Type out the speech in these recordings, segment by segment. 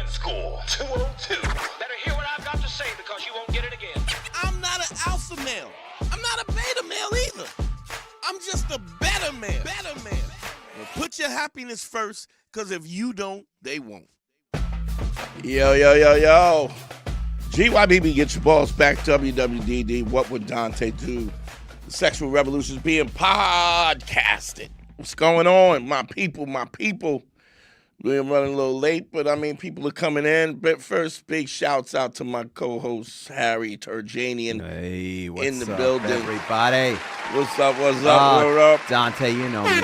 Fan School 202. Better hear what I've got to say because you won't get it again. I'm not an alpha male. I'm not a beta male either. I'm just a better man. Better man. Well, put your happiness first, because if you don't, they won't. Yo. GYBB, get your balls back. WWDD, what would Dante do? The sexual revolution is being podcasted. What's going on? My people. We're running a little late, but I mean, people are coming in. But first, big shouts out to my co-host, Harry Turjanian. Hey, what's in the up, building. everybody? What's up? We're up. Dante, you know me.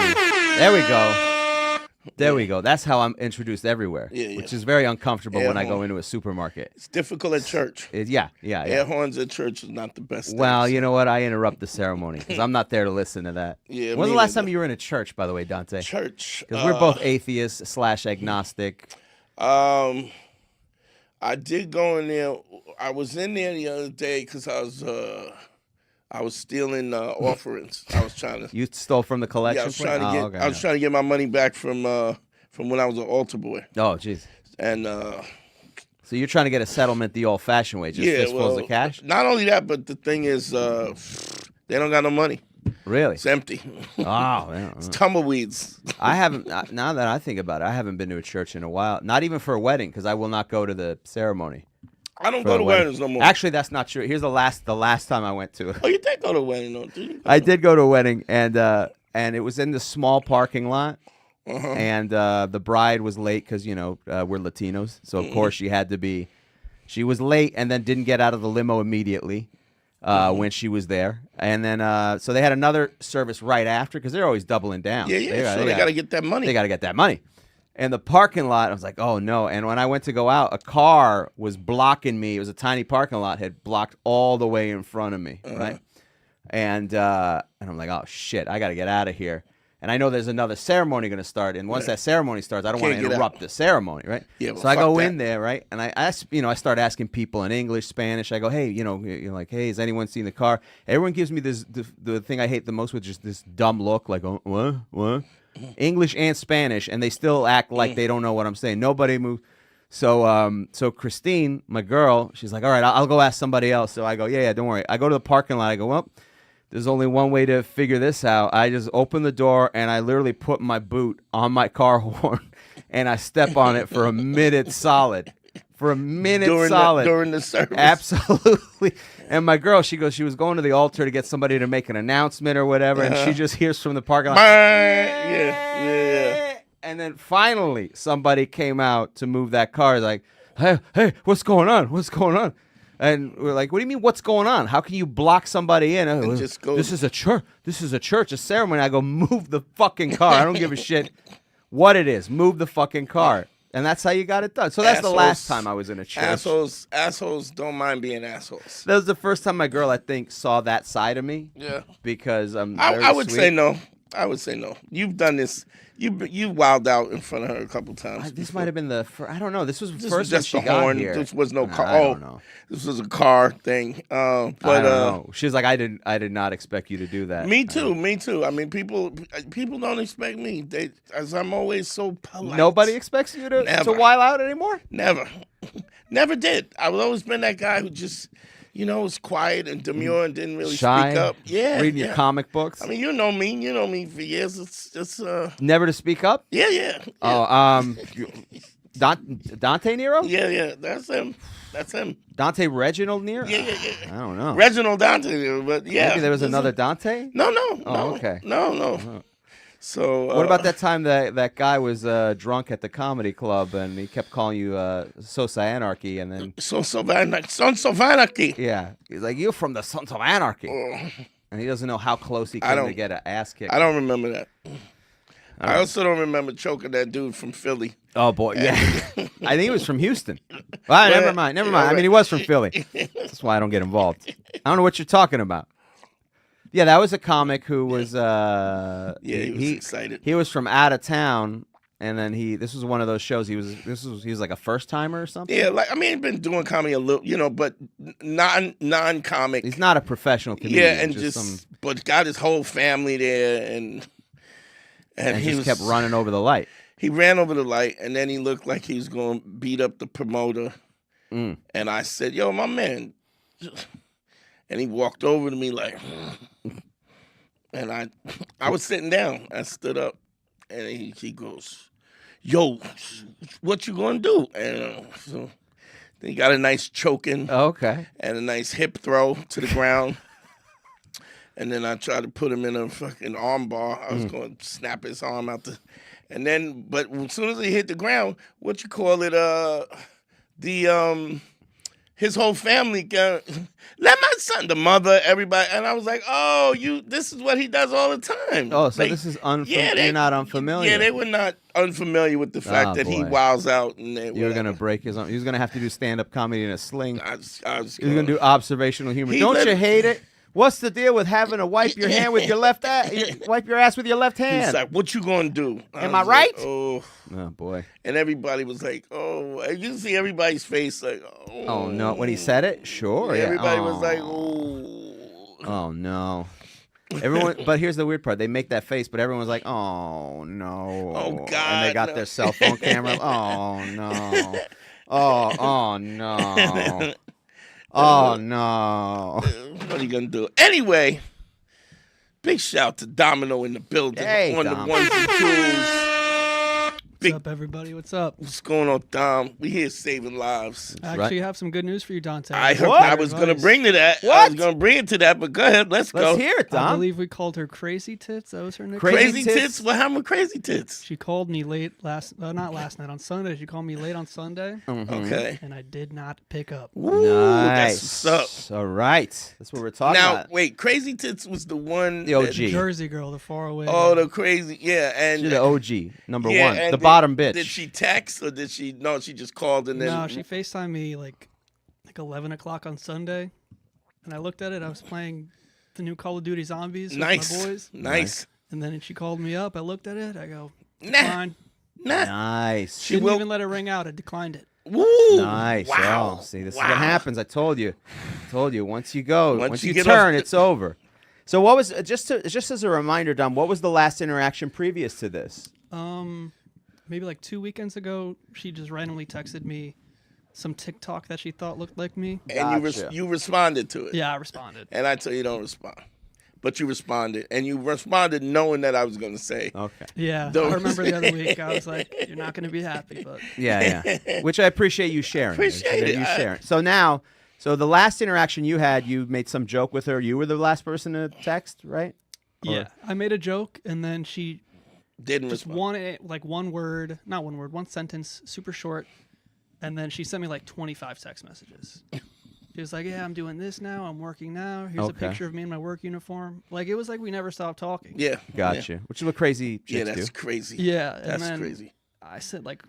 There we go. That's how I'm introduced everywhere, which is very uncomfortable when I go into a supermarket. It's difficult at church. Yeah. Air horns at church is not the best thing. Well, you know what? I interrupt the ceremony because I'm not there to listen to that. Yeah. When's the last time you were in a church, by the way, Dante? Church. Because we're both atheists / agnostic. I did go in there. I was in there the other day because I was stealing offerings. I was trying to. You stole from the collection? Yeah, I was trying to get my money back from when I was an altar boy. Oh, jeez. And so you're trying to get a settlement the old-fashioned way, just fistfuls of cash? Not only that, but the thing is, they don't got no money. Really? It's empty. Oh, yeah. It's tumbleweeds. I haven't. Now that I think about it, I haven't been to a church in a while. Not even for a wedding, because I will not go to the ceremony. I don't go to weddings no more. Actually, that's not true. Here's the last time I went to. Oh, you did go to a wedding, though, did you? I did go to a wedding, and it was in the small parking lot, and the bride was late because we're Latinos, so of course she was late and then didn't get out of the limo immediately when she was there, and then so they had another service right after because they're always doubling down. Yeah. They got to get that money. They got to get that money. And the parking lot, I was like, oh, no. And when I went to go out, a car was blocking me. It was a tiny parking lot, had blocked all the way in front of me, right? And I'm like, oh, shit, I got to get out of here. And I know there's another ceremony going to start. And once that ceremony starts, I don't want to interrupt the ceremony, right? Yeah, so I go in there, right? And I start asking people in English, Spanish. I go, hey, hey, has anyone seen the car? Everyone gives me the thing I hate the most, which is this dumb look, like, oh, what? English and Spanish, and they still act like they don't know what I'm saying. Nobody moves. So Christine, my girl, she's like, all right, I'll go ask somebody else. So I go, yeah, don't worry. I go to the parking lot. I go, well, there's only one way to figure this out. I just open the door, and I literally put my boot on my car horn, and I step on it for a minute solid. During the service. Absolutely. And my girl, she was going to the altar to get somebody to make an announcement or whatever, and she just hears from the parking lot. Yeah. And then finally, somebody came out to move that car. Like, hey, what's going on? And we're like, what do you mean, what's going on? How can you block somebody in? And just go. This is a church, a ceremony. I go, move the fucking car. I don't give a shit what it is. Move the fucking car. And that's how you got it done. So that's the last time I was in a church. Assholes don't mind being assholes. That was the first time my girl, I think, saw that side of me. Yeah. Because I would say no. You've done this. You wilded out in front of her a couple times. This might have been the first. I don't know. This was the first just time she the horn. got here. This was no car. I don't know. This was a car thing. But I don't know. She was like, I did not expect you to do that. Me too. I mean, people don't expect me. As I'm always so polite. Nobody expects you to wild out anymore? Never did. I've always been that guy who just, was quiet and demure and didn't really Shy, speak up. Yeah. Reading your comic books. I mean, you know me for years. It's just never to speak up? Yeah. Oh, Dante Nero? Yeah. That's him. Dante Reginald Nero? Yeah. I don't know. Reginald Dante Nero, but yeah. Maybe there was another Dante? No. Oh, okay. No. So what about that time that guy was drunk at the comedy club and he kept calling you Sons of Anarchy and then Sons of Anarchy. Yeah, he's like, you're from the Sons of Anarchy, and he doesn't know how close he came to get an ass kick. I don't remember that. I also don't remember choking that dude from Philly. Oh boy, yeah. I think he was from Houston. Well, never mind. I mean, he was from Philly. That's why I don't get involved. I don't know what you're talking about. Yeah, that was a comic who was. He was excited. He was from out of town, and then this was one of those shows. He was like a first timer or something. Yeah, he'd been doing comedy a little, but non-comic. He's not a professional comedian. Yeah, and but got his whole family there, and he just kept running over the light. He ran over the light, and then he looked like he was going to beat up the promoter. And I said, yo, my man. And he walked over to me like, and I was sitting down. I stood up, and he goes, yo, what you going to do? And so he got a nice choking and a nice hip throw to the ground. And then I tried to put him in a fucking arm bar. I was going to snap his arm out and then, but as soon as he hit the ground, his whole family let my son, the mother, everybody, and I was like, oh, this is what he does all the time. Oh, so this is you're not unfamiliar. Yeah, they were not unfamiliar with the fact that he wows out. And you were gonna break his arm. He was gonna have to do stand-up comedy in a sling. I was he was gonna do observational humor. Don't you hate it? What's the deal with having to wipe your hand with your left wipe your ass with your left hand? He's like, what you gonna do? Am I right? Like, oh boy. And everybody was like, oh. And you see everybody's face like, oh no. When he said it, sure. Yeah. Everybody was like, oh. Oh no. Everyone, but here's the weird part. They make that face, but everyone was like, oh no. Oh God. And they got their cell phone camera. Oh no. Oh no. Oh, no. What are you going to do? Anyway, big shout to Domino in the building. Hey, on Dom. the ones and twos. What's up, everybody? What's up? What's going on, Dom? We here saving lives. I actually have some good news for you, Dante. I was going to bring to that. What? I was going to bring it to that, but go ahead. Let's go. Let's hear it, Dom. I believe we called her Crazy Tits. That was her nickname. Crazy Tits? What happened with Crazy Tits? She called me late not last night, on Sunday. She called me late on Sunday. Okay. And I did not pick up. Ooh, nice. That's what's up. All right. That's what we're talking Now, about. wait, Crazy Tits was the one. The OG. The Jersey girl, the faraway. Oh, girl. the crazy. Yeah. And She's the OG, number yeah, one. and The bottom bitch. Did she text or did she? No, she just called and then. No, she FaceTimed me like 11 o'clock on Sunday. And I looked at it. I was playing the new Call of Duty Zombies with my boys. Nice. And then she called me up. I looked at it. I go, Nah. decline. Nice. She Didn't will. even let it ring out. I declined it. Woo! Nice. Wow. Oh, see, this is what happens. I told you. Once you go, once you get turn, off it's over. So what was just as a reminder, Dom? What was the last interaction previous to this? Maybe like 2 weekends ago, she just randomly texted me some TikTok that she thought looked like me. And Gotcha. you responded to it. Yeah, I responded. And I tell you don't respond. But you responded. And you responded knowing that I was going to say. Okay. Yeah, Don't- I remember the other week. I was like, "You're not going to be happy," but Yeah. Which I appreciate you sharing. Appreciate it. You sharing. So the last interaction you had, you made some joke with her. You were the last person to text, right? yeah, I made a joke, and then she Didn't just respond. one sentence, super short, and then she sent me like 25 text messages. She was like, "Yeah, I'm doing this now. I'm working now. Here's a Okay. picture of me in my work uniform." Like, it was like we never stopped talking. Yeah. Gotcha. Which is what crazy Yeah, chicks that's do. crazy. Yeah, and That's then crazy. I said like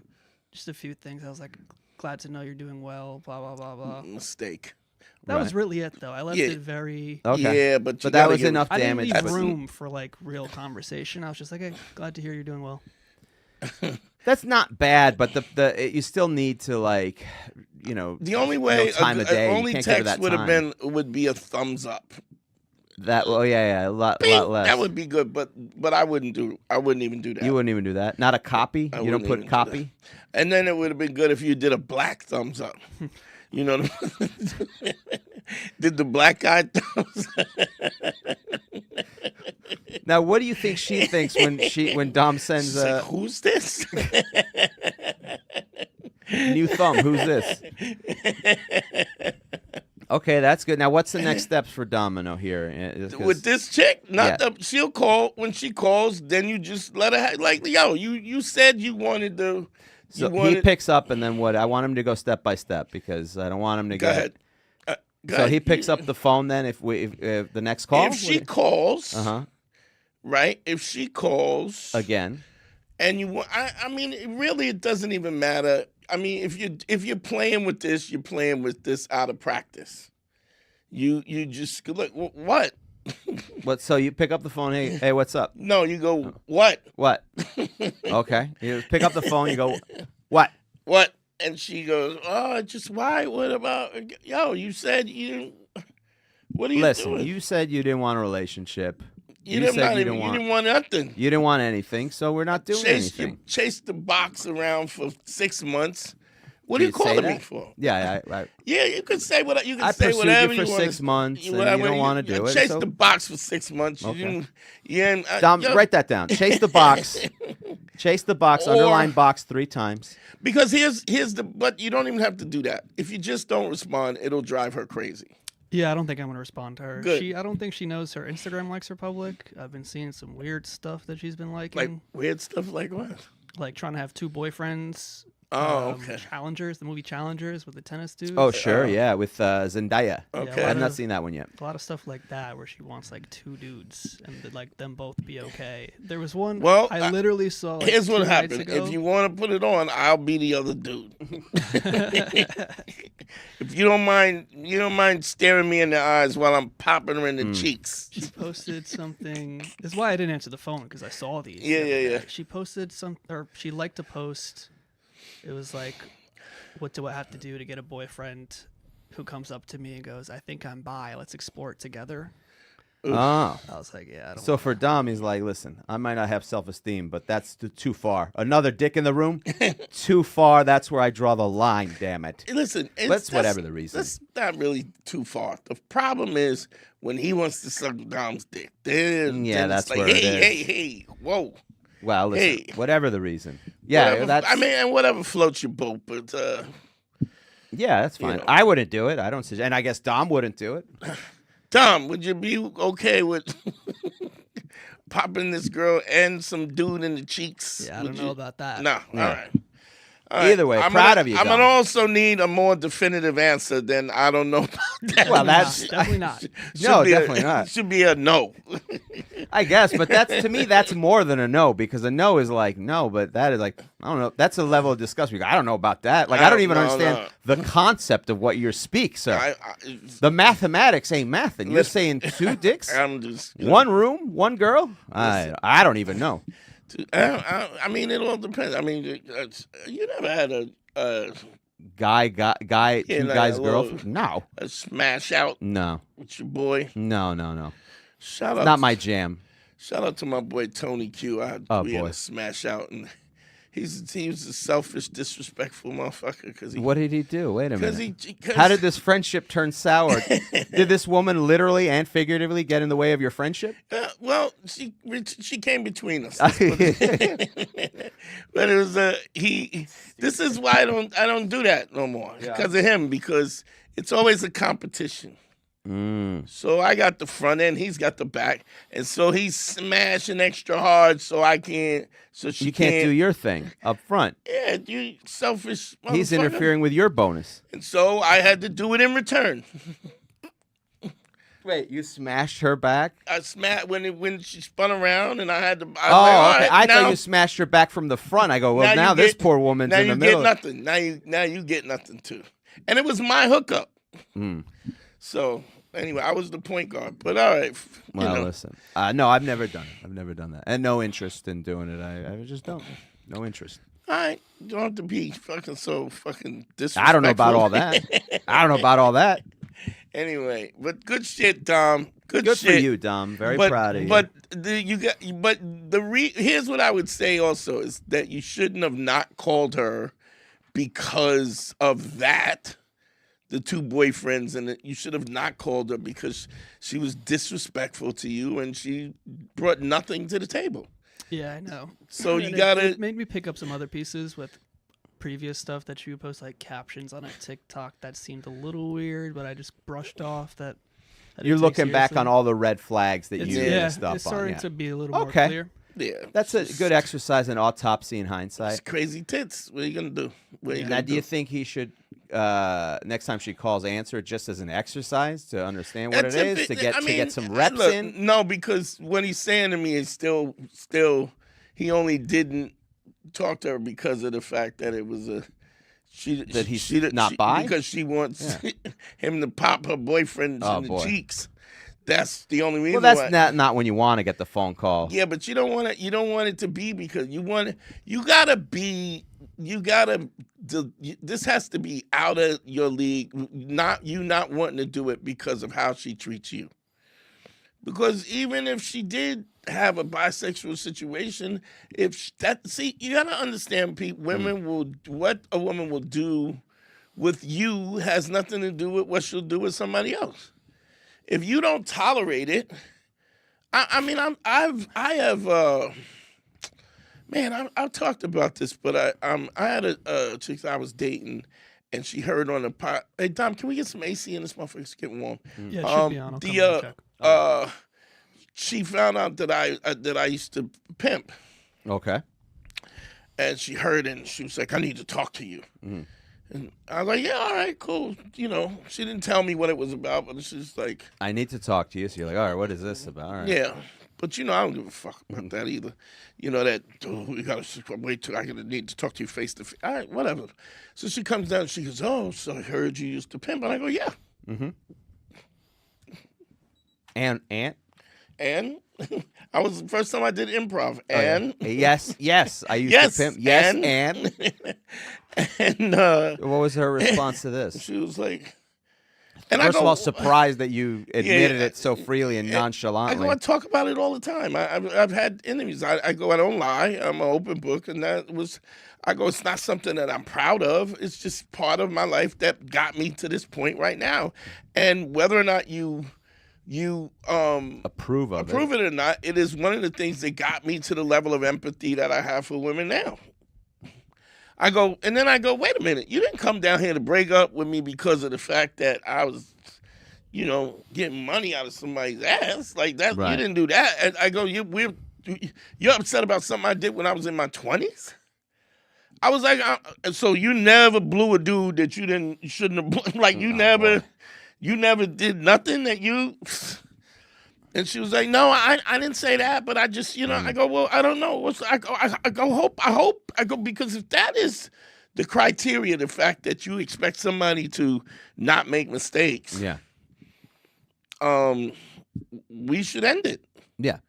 just a few things. I was like, "Glad to know you're doing well." Blah blah blah blah. Mistake. That was really it, though. I left Yeah. it very. Okay. Yeah, but you But that gotta was get- enough I didn't damage. leave That's- room for like real conversation. I was just like, "Hey, glad to hear you're doing well." That's not bad, but you still need to like, The only way time of day. You only can't give her text that would be a thumbs up. that. Well, yeah, a lot Bing! less. That would be good, but I wouldn't even do that. You wouldn't even do that. Not a copy. I You don't wouldn't put even do copy. And then it would have been good if you did a black thumbs up. You know, did the black guy thumbs up? Now, what do you think she thinks when Dom sends She's like, who's this? new thumb? Who's this? Okay, that's good. Now, what's the next steps for Domino here? 'Cause- With this chick, Yeah. she'll call when she calls. Then you just let her like, yo, you said you wanted to. So he picks up, and then what? I want him to go step by step because I don't want him to Go ahead. Go So ahead. he picks up the phone then if the next call? If she calls, right? If she calls Again. and I mean, it doesn't even matter. I mean, if you're playing with this, you're playing with this out of practice. You just look what? What? So you pick up the phone. Hey, what's up? No, you go what? What? Okay. You pick up the phone. You go, what? What? And she goes, oh, just why? What about? Yo, you said you. What are you Listen, doing? you said you didn't want a relationship. You said you didn't want nothing. You didn't want anything, so we're not doing anything. Chased the box around for 6 months. What are you Did say calling me that? for? Yeah, I Yeah, you can say what you can I say pursued whatever you for you want. 6 months, and Whatever you don't want to do it. Chased so- the box for 6 months. Okay. Dom, write that down. Chase the box. Chase the box. Or- Underline box 3 times. Because here's but you don't even have to do that. If you just don't respond, it'll drive her crazy. Yeah, I don't think I'm gonna respond to her. Good. I don't think she knows her Instagram likes are public. I've been seeing some weird stuff that she's been liking, Like weird stuff like what? like trying to have 2 boyfriends. Oh, okay. Challengers, the movie Challengers with the tennis dudes. Oh, sure. Yeah, with Zendaya. Okay. a I've lot not of- seen that one yet. A lot of stuff like that where she wants like 2 dudes and like them both be okay. There was one. Well, I literally saw. Like, Here's what 2 nights happened. ago. If you want to put it on, I'll be the other dude. If you don't mind staring me in the eyes while I'm popping her in the cheeks. She posted something. This is why I didn't answer the phone because I saw these. Yeah, the other yeah, yeah. day. She posted or she liked to post. It was like, what do I have to do to get a boyfriend who comes up to me and goes, I think I'm bi. Let's explore it together. Oh. I was like, yeah, I don't. So for Dom, he's like, listen, I might not have self-esteem, but that's too far. Another dick in the room? Too far. That's where I draw the line, damn it. Listen, That's whatever the reason. That's not really too far. The problem is when he wants to suck Dom's dick. Then that's it's like, where hey, it is. hey, whoa. Well, listen, Hey. whatever the reason. Yeah, Whatever, and whatever floats your boat, but yeah, that's fine. know. I wouldn't do it. I don't suggest, and I guess Dom wouldn't do it. Tom, would you be okay with popping this girl and some dude in the cheeks? Yeah, I don't know about that. No, Yeah. all right. All right. Either way, I'm proud gonna, of you, I'm Dom. gonna also need a more definitive answer than I don't know about that. Well, that's Definitely not. No, Should be definitely not. Should be a no. I guess, but to me, that's more than a no, because a no is like no, but that is like, I don't know. That's a level of discussion. You go, I don't know about that. Like, I don't even understand the concept of what you speak, sir. The mathematics ain't math, and you're saying 2 dicks, I'm just 1 room, 1 girl. I don't even know. I mean, it all depends. I mean, you never had a Guy, Yeah, 2 like guys, a girl. little- No, a smash out no, with your boy. no. Shout It's out, not my jam. shout out to my boy Tony Q. We had boy. a smash out, and he was a selfish, disrespectful motherfucker because he. What did he do? Wait a Because minute. he. How did this friendship turn sour? Did this woman literally and figuratively get in the way of your friendship? Well, she came between us. Let's put it- but it was he. This is why I don't do that no more because of him, because it's always a competition. So I got the front end, he's got the back, and so he's smashing extra hard, so I can't. So she You can't do your thing up front. Yeah, you selfish. He's motherfucker. interfering with your bonus. and so I had to do it in return. Wait, you smashed her back? I smashed when she spun around, and I had to. I was like, Oh, all okay. right, I now, thought you smashed her back from the front. I go, well, now you this get- poor woman's now in the you middle. get nothing. Now you get nothing too, and it was my hookup. So anyway, I was the point guard. But all right, Well, listen. No, I've never done it. I've never done that. And no interest in doing it. I just don't. No interest. all right, you don't have to be fucking so fucking disrespectful. I don't know about all that. I don't know about all that. Anyway, but good shit, Dom. Good Good shit. for you, Dom. Very but, proud of you. But here's what I would say also is that you shouldn't have not called her because of that. The 2 boyfriends, and you should have not called her because she was disrespectful to you and she brought nothing to the table. Yeah, I know. So And you it- gotta. It made me pick up some other pieces with previous stuff that you post, like captions on a TikTok that seemed a little weird, but I just brushed off that. I didn't You're take looking back seriously. on all the red flags that It's, you yeah, missed up it's on. starting Yeah. to be a little more Okay. clear. Yeah, That's a good exercise in autopsy in It's hindsight. crazy tits. What are you gonna do? What are you Now, gonna do you think he should, next time she calls, answer it just as an exercise to understand what That's it is, if to it- get I to mean, get some reps look, in? No, because what he's saying to me is still he only didn't talk to her because of the fact that it was a That he's not bi? because she wants him to pop her boyfriend Oh, in the boy. cheeks. That's the only reason. Well, why. that's not when you want to get the phone call. Yeah, but you don't want it. You don't want it to be because you want it. You gotta be. You gotta. This has to be out of your league. Not wanting to do it because of how she treats you. Because even if she did have a bisexual situation, you gotta understand, people. Women will what a woman will do with you has nothing to do with what she'll do with somebody else. If you don't tolerate it, I've talked about this, but I had a chick that I was dating, and she heard on the pot. Hey Dom, can we get some AC in this motherfucker? It's getting warm. Yeah, it should be on. I'll come in and check. She found out that I used to pimp, Okay. and she heard it, and she was like, "I need to talk to you." Mm. And I was like, "Yeah, all right, cool." You know, she didn't tell me what it was about, but it's just like, I need to talk to you. So you're like, all right, what is this about? All right. yeah. But you know, I don't give a fuck about that either. You know that we gotta wait till I need to talk to you face to face. All right, whatever. So she comes down and she goes, "Oh, so I heard you used to pimp," and I go, "Yeah." Mm-hmm. And And I was the first time I did improv. And yes, I used yes, to pimp. Yes, and what was her response to this? she was like, and First of all, surprised that you admitted it so freely and I nonchalantly. go and talk about it all the time. I've had interviews. I go, I don't lie. I'm an open book, and I go, it's not something that I'm proud of. It's just part of my life that got me to this point right now. And whether or not you approve of it or not, it is one of the things that got me to the level of empathy that I have for women now. I go, wait a minute, you didn't come down here to break up with me because of the fact that I was, getting money out of somebody's ass like that. Right. You didn't do that. And I go, you're upset about something I did when I was in my 20s? I was like, so you never blew a dude that you shouldn't have, like you never did nothing that you. And she was like, "No, I didn't say that, but I just, I go, well, I don't know. I go, because if that is the criteria, the fact that you expect somebody to not make mistakes, Yeah. We should end it." Yeah.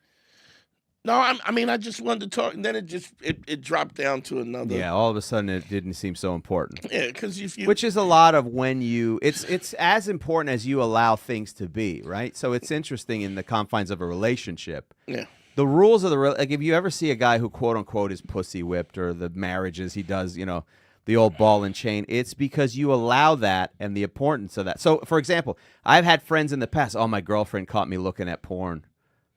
No, I just wanted to talk, and then it dropped down to another. Yeah, all of a sudden it didn't seem so important. Yeah, because which is a lot of when it's as important as you allow things to be, right? So it's interesting in the confines of a relationship. Yeah. The rules of like if you ever see a guy who quote unquote is pussy whipped, or the marriages he does, the old ball and chain, it's because you allow that and the importance of that. So, for example, I've had friends in the past, "Oh, my girlfriend caught me looking at porn."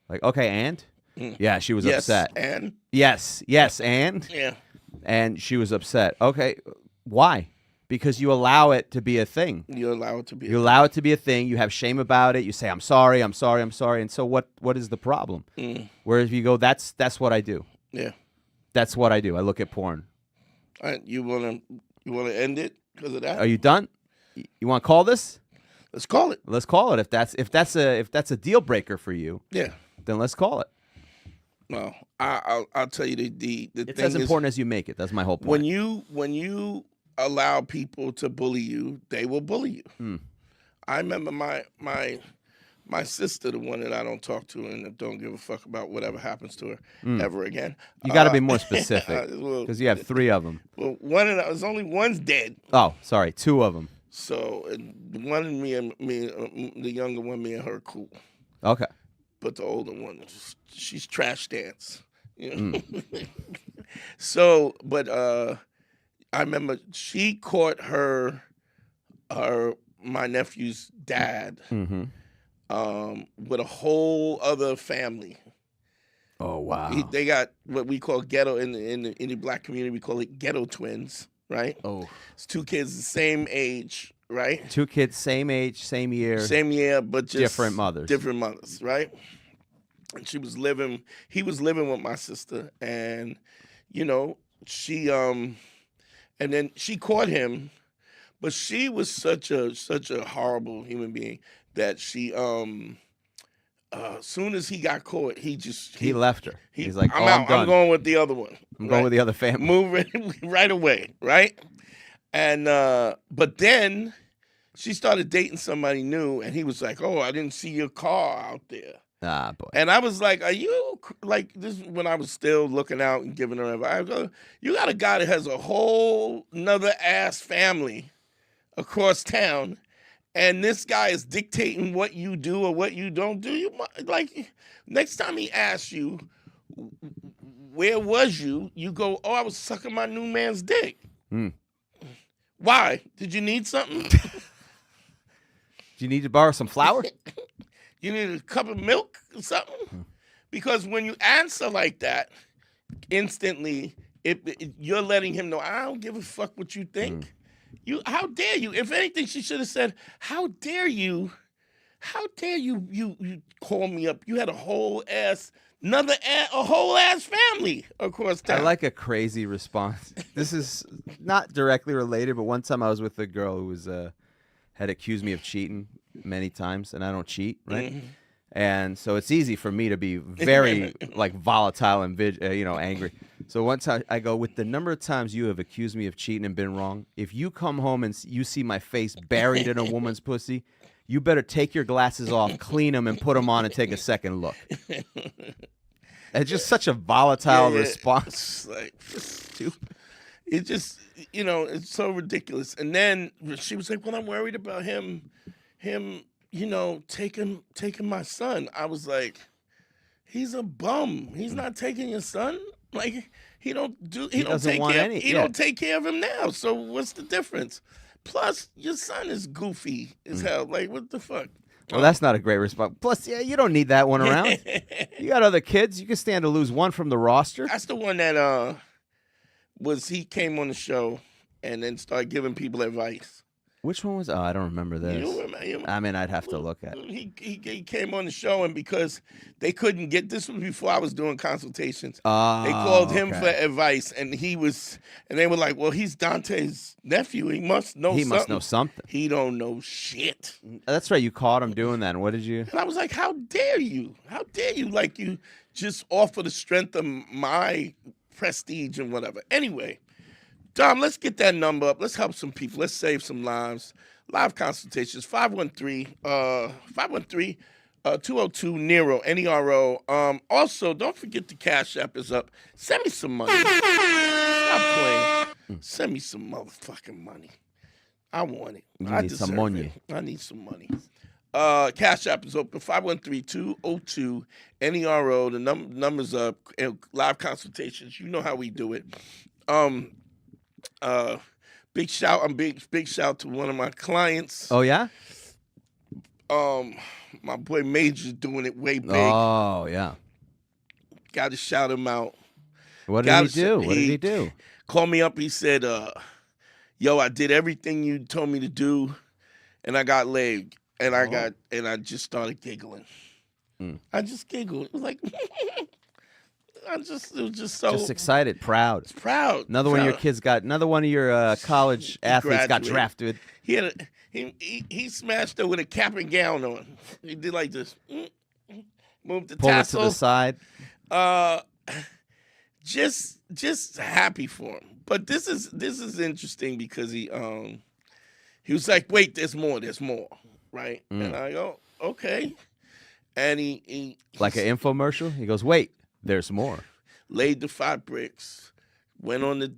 Like, okay, and? Yeah, she was upset. And? Yes, and? Yeah. And she was upset. Okay, why? Because you allow it to be a thing. You allow it to be. You allow it to be a thing. You have shame about it. You say, "I'm sorry. And so what is the problem? Whereas if you go, that's what I do. Yeah. That's what I do. I look at porn. All right, you wanna end it because of that? Are you done? You want to call this? Let's call it. Let's call it. If that's a deal breaker for you, Yeah. then let's call it. Well, I'll tell you the It's thing as is, important as you make it. That's my whole point. when you allow people to bully you, they will bully you. I remember my sister, the one that I don't talk to and don't give a fuck about whatever happens to her ever again. You got to be more specific because you have 3 of them. Well, there's only one's dead. Oh, sorry, 2 of them. So one and me, the younger one, me and her cool. Okay. But the older one, she's trash dance. So, but I remember she caught my nephew's dad with a whole other family. Oh wow! They got what we call ghetto in the black community. We call it ghetto twins, right? Oh, it's 2 kids the same age, right? 2 kids, same age, same year, but just different mothers. Different mothers, right? And he was living with my sister, and she and then she caught him, but she was such a horrible human being that she soon as he got caught, he left her. He's like, I'm done. I'm going with the other one. I'm going with the other family. Moving right away, right? And but then she started dating somebody new, and he was like, "Oh, I didn't see your car out there." Ah, boy. And I was like, "Are you like this?" Is when I was still looking out and giving her advice. I go, "You got a guy that has a whole nother ass family across town, and this guy is dictating what you do or what you don't do, like next time he asks you, where was you? You go, oh, I was sucking my new man's dick. Why? Did you need something? Do you need to borrow some flour? You need a cup of milk or something? Because when you answer like that, instantly, you're letting him know, I don't give a fuck what you think. How dare you? If anything, she should have said, how dare you? How dare you call me up? You had a whole ass family across town. I like a crazy response. This is not directly related, but one time I was with a girl who was had accused me of cheating many times, and I don't cheat, right? And so it's easy for me to be very like volatile and angry. So one time I go, with the number of times you have accused me of cheating and been wrong, if you come home and you see my face buried in a woman's pussy, you better take your glasses off, clean them, and put them on and take a second look. It's just such a volatile response. It's like stupid. It just, it's so ridiculous. And then she was like, well, I'm worried about him, taking my son. I was like, he's a bum. He's not taking your son. Like, he don't take care of him now. So what's the difference? Plus, your son is goofy as hell. Like, what the fuck? Well, that's not a great response. Plus, you don't need that one around. You got other kids. You can stand to lose one from the roster. That's the one that he came on the show and then started giving people advice. Which one was? Oh, I don't remember this. You don't remember? I mean, I'd have to look at it. He came on the show, and because they couldn't get, this was before I was doing consultations. They called him for advice, and they were like, well, he's Dante's nephew. He must know something. He don't know shit. That's right. You caught him doing that. And what did you? And I was like, how dare you? How dare you? Like, you just offer the strength of my prestige and whatever. Anyway. Dom, let's get that number up. Let's help some people. Let's save some lives. Live consultations, 513-202 Nero, Nero. Also, don't forget the Cash App is up. Send me some money. Stop playing. Send me some motherfucking money. I want it. I need some deserve money. it. I need some money. Cash App is open, 513-202 Nero. The number's up. Live consultations. You know how we do it. Big shout to one of my clients. Oh yeah? My boy Major's doing it way big. Oh yeah. Got to shout him out. What did he do? Called me up, he said, yo, I did everything you told me to do and I got laid. And I just started giggling. I just giggled. It was like it was just so excited, proud. Proud. Another one of your college athletes got drafted. He smashed her with a cap and gown on. He did like this. Moved the Pulled tassel. it to the side. Just happy for him. But this is interesting because he was like, wait, there's more, right? And I go, okay. And he like an infomercial. He goes, wait. There's more. Laid the 5 bricks. Went on the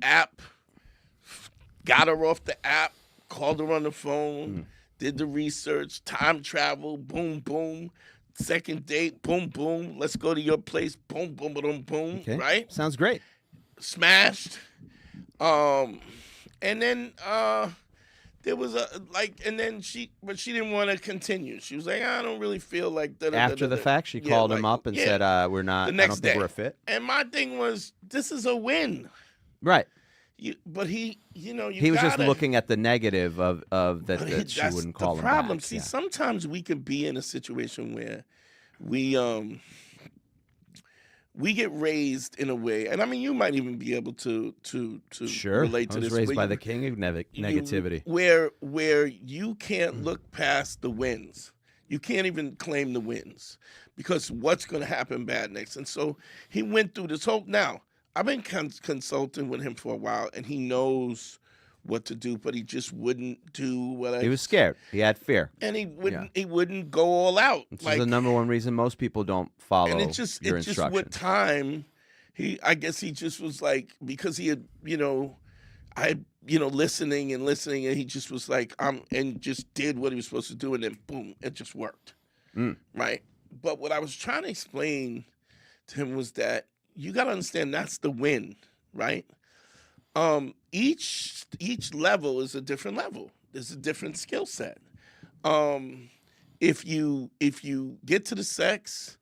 app. Got her off the app. Called her on the phone. Did the research. Time travel. Boom, boom. Second date. Boom, boom. Let's go to your place. Boom, boom, boom, boom. Okay. Right? Sounds great. Smashed. And then there was she didn't want to continue. She was like, I don't really feel like that. After the fact, she called him up and said, we're not, the next I don't think day. we're a fit. And my thing was, this is a win. Right. But he was just looking at the negative of that she wouldn't call him back. The problem, see, sometimes we can be in a situation where we get raised in a way, and I mean, you might even be able to relate to this. I was raised by the king of negativity. Where you can't look past the wins. You can't even claim the wins because what's going to happen bad next? And so he went through this whole. Now, I've been consulting with him for a while, and he knows what to do, but he just wouldn't do what He was scared. He had fear. And he wouldn't go all out. This is the number one reason most people don't follow your instructions. Just with time, I guess he just was like, because he had, listening and listening, and he just was like, and just did what he was supposed to do, and then boom, it just worked. Right? But what I was trying to explain to him was that you got to understand that's the win, right? Each level is a different level. There's a different skill set. If you get to the sex,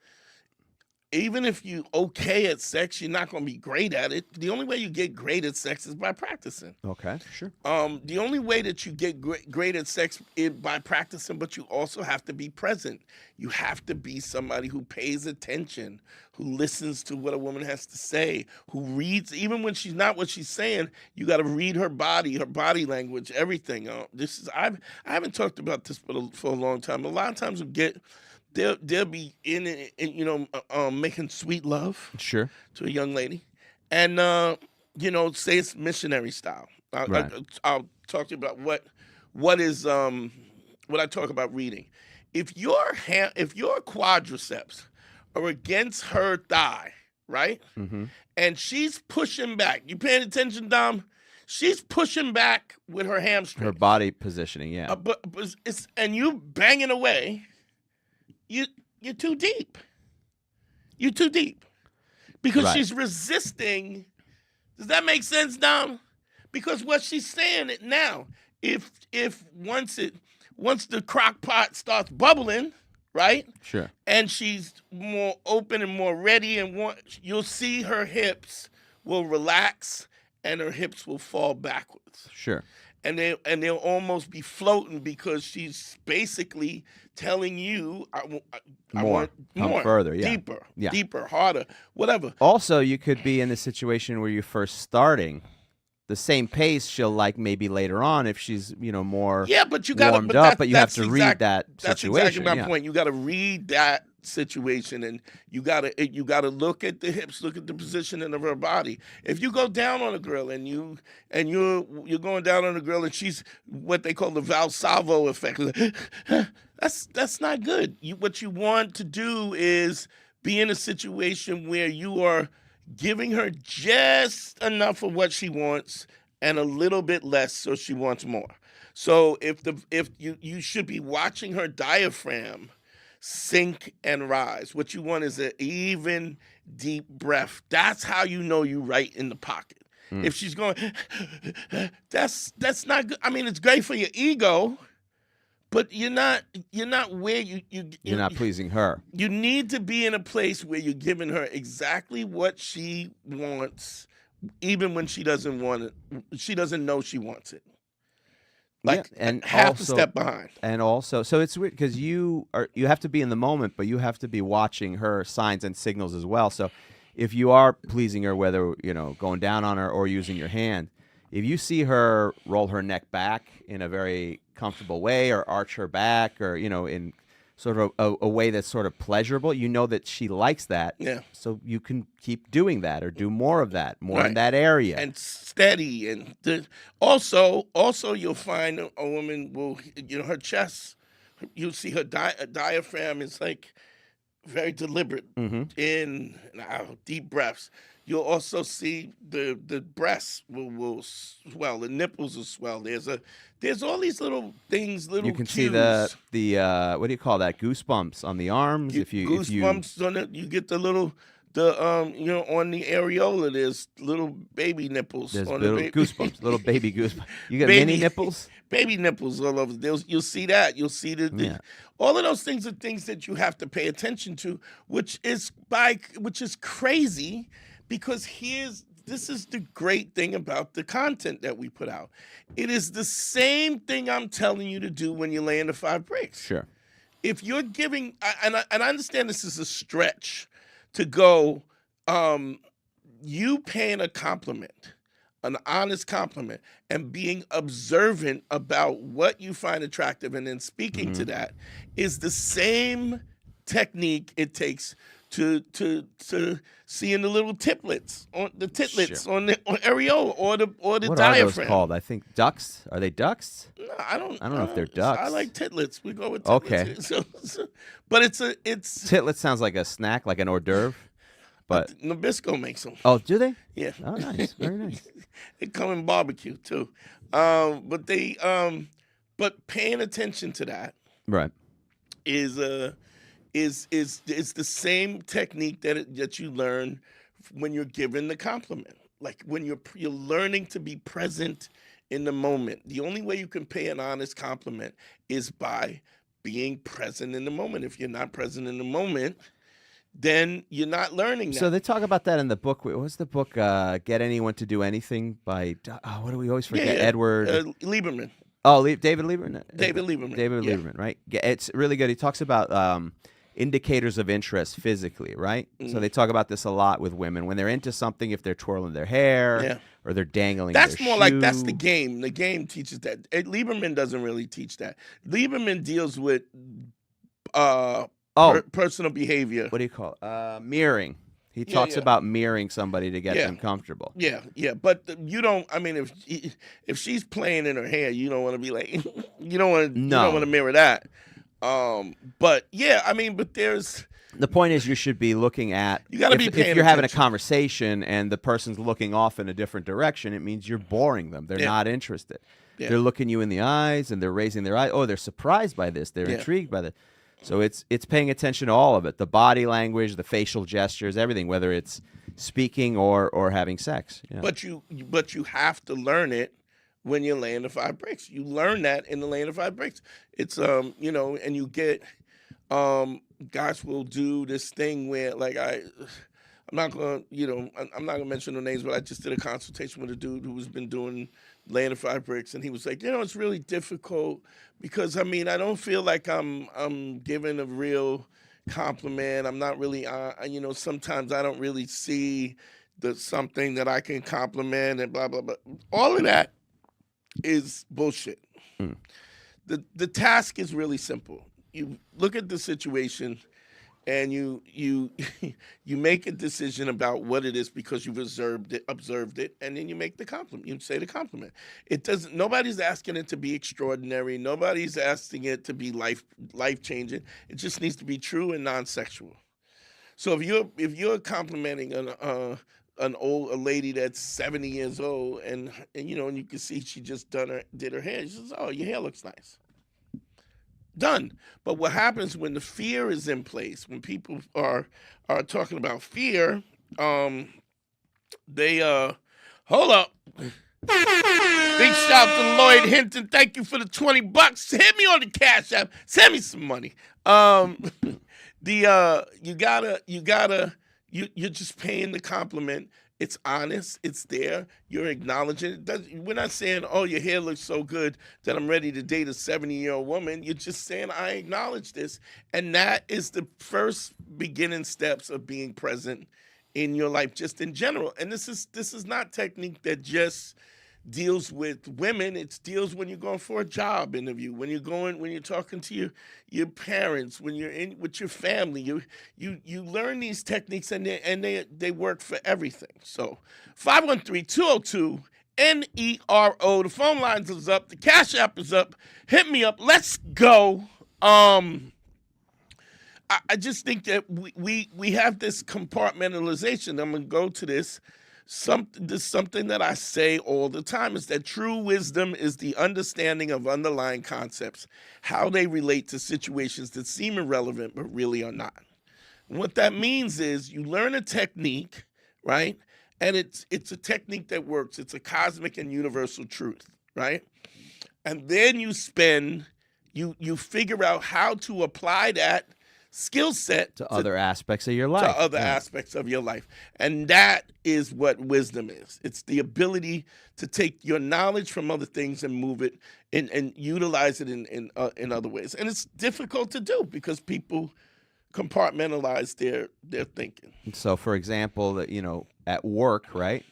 even if you okay at sex, you're not going to be great at it. The only way you get great at sex is by practicing. Okay, sure. The only way that you get great at sex is by practicing, but you also have to be present. You have to be somebody who pays attention, who listens to what a woman has to say, who reads, even when she's not what she's saying. You got to read her body language, everything. I haven't talked about this for a long time. A lot of times they'll be in it, making sweet love Sure. to a young lady, and say it's missionary style. I'll talk to you about what I talk about reading. If your quadriceps are against her thigh, right, and she's pushing back, you paying attention, Dom? She's pushing back with her hamstring, Her body positioning, yeah. but and you banging away. You're too deep. You're too deep. Because she's resisting. Does that make sense, Dom? Because what she's saying it now, if once the crock pot starts bubbling, right? Sure. And she's more open and more ready, and you'll see her hips will relax and her hips will fall backwards. Sure. And they'll almost be floating because she's basically telling you, I want more, come further, yeah. deeper, harder, whatever. Also, you could be in the situation where you're first starting. The same pace she'll like maybe later on if she's more but you gotta, warmed up, but you have to read that that's situation. That's exactly my point. You got to read that situation, and you gotta look at the hips, look at the positioning of her body. If you go down on a girl and you're going down on a girl and she's what they call the Valsalvo effect, that's not good. What you want to do is be in a situation where you are giving her just enough of what she wants and a little bit less so she wants more. So if you should be watching her diaphragm sink and rise. What you want is an even, deep breath. That's how you know you're right in the pocket. If she's going, that's not good. I mean, it's great for your ego, but you're not where you're not pleasing her. You need to be in a place where you're giving her exactly what she wants, even when she doesn't want it. She doesn't know she wants it. And half a step behind. And also, so it's weird because you have to be in the moment, but you have to be watching her signs and signals as well. So if you are pleasing her, whether going down on her or using your hand, if you see her roll her neck back in a very comfortable way or arch her back or in sort of a way that's sort of pleasurable, you know that she likes that. Yeah. So you can keep doing that or do more of that, more in that area. And steady. And also you'll find a woman will, her chest, you'll see her diaphragm is like very deliberate in and out, deep breaths. You'll also see the breasts will swell, the nipples will swell. There's all these little things, little you can cues. see the what do you call that? Goosebumps on the arms. Goosebumps on it. You get the on the areola. There's little baby nipples. There's on little goosebumps, little baby goosebumps. You got mini nipples. Baby nipples all over. You'll see that. You'll see all of those things are things that you have to pay attention to, which is crazy. Because this is the great thing about the content that we put out. It is the same thing I'm telling you to do when you're laying the 5 bricks. Sure. If you're giving, and I understand this is a stretch to go, you paying a compliment, an honest compliment, and being observant about what you find attractive and then speaking to that is the same technique it takes to seeing the little titlets on the areola or the what diaphragm. What are those called? I think ducts. Are they ducts? No, I don't know if they're ducts. I like titlets. We go with titlets. Okay. But it's Titlets sounds like a snack, like an hors d'oeuvre. But Nabisco makes them. oh, do they? Yeah. Oh, nice, very nice. They come in barbecue too. But paying attention to that Right. is the same technique that you learn when you're given the compliment. Like when you're learning to be present in the moment. The only way you can pay an honest compliment is by being present in the moment. If you're not present in the moment, then you're not learning that. So they talk about that in the book. What's the book? Get Anyone to Do Anything by what do we always forget? Edward Lieberman. Oh, David Lieberman. David Lieberman. David Lieberman, right? It's really good. He talks about indicators of interest physically, right? So they talk about this a lot with women when they're into something. If they're twirling their hair or they're dangling, that's their more shoe. like that's the game. The game teaches that. Lieberman doesn't really teach that. Lieberman deals with personal behavior. What do you call it? Mirroring. He talks about mirroring somebody to get them comfortable. Yeah. But you don't. I mean, if she's playing in her hair, you don't want to be like, you don't want to mirror that. But yeah, I mean, but there's. The point is, you should be looking at. You got to be paying if you're having a attention. conversation and the person's looking off in a different direction, it means you're boring them. They're not interested. Yeah. They're looking you in the eyes and they're raising their eyes. Oh, they're surprised by this. They're intrigued by this. So it's paying attention to all of it: the body language, the facial gestures, everything. Whether it's speaking or having sex. Yeah. But you have to learn it when you're laying the 5 bricks. You learn that in the laying the 5 bricks. It's and you get guys will do this thing where like I'm not gonna mention no names, but I just did a consultation with a dude who's been doing laying the 5 bricks, and he was like, it's really difficult because I mean I don't feel like I'm giving a real compliment. I'm not really sometimes I don't really see something that I can compliment and blah blah blah. All of that is bullshit. The task is really simple. You look at the situation and you you make a decision about what it is because you've observed it, and then you make the compliment. You say the compliment. Nobody's asking it to be extraordinary. Nobody's asking it to be life changing. It just needs to be true and non-sexual. So if you're complimenting a lady that's 70 years old and you can see she just did her hair, she says, "Oh, your hair looks nice." Done. But what happens when the fear is in place, when people are talking about fear, they hold up. Big shout to Lloyd Hinton. Thank you for the $20. Hit me on the Cash App. Send me some money. You're just paying the compliment. It's honest. It's there. You're acknowledging it. We're not saying, "Oh, your hair looks so good that I'm ready to date a 70-year-old woman." You're just saying, "I acknowledge this," and that is the first beginning steps of being present in your life, just in general. And this is not technique that just deals with women. It deals when you're going for a job interview, when you're talking to your parents, when you're in with your family. You learn these techniques and they work for everything. So 513-202-NERO. The phone lines is up. The Cash App is up. Hit me up. Let's go. I just think that we have this compartmentalization. I'm gonna go to this. Something that I say all the time is that true wisdom is the understanding of underlying concepts, how they relate to situations that seem irrelevant but really are not. And what that means is you learn a technique, right? And it's a technique that works. It's a cosmic and universal truth, right? And then you figure out how to apply that skill set to other aspects of your life. Aspects of your life. And that is what wisdom is. It's the ability to take your knowledge from other things and move it and utilize it in other ways. And it's difficult to do because people compartmentalize their thinking. So, for example, at work, right?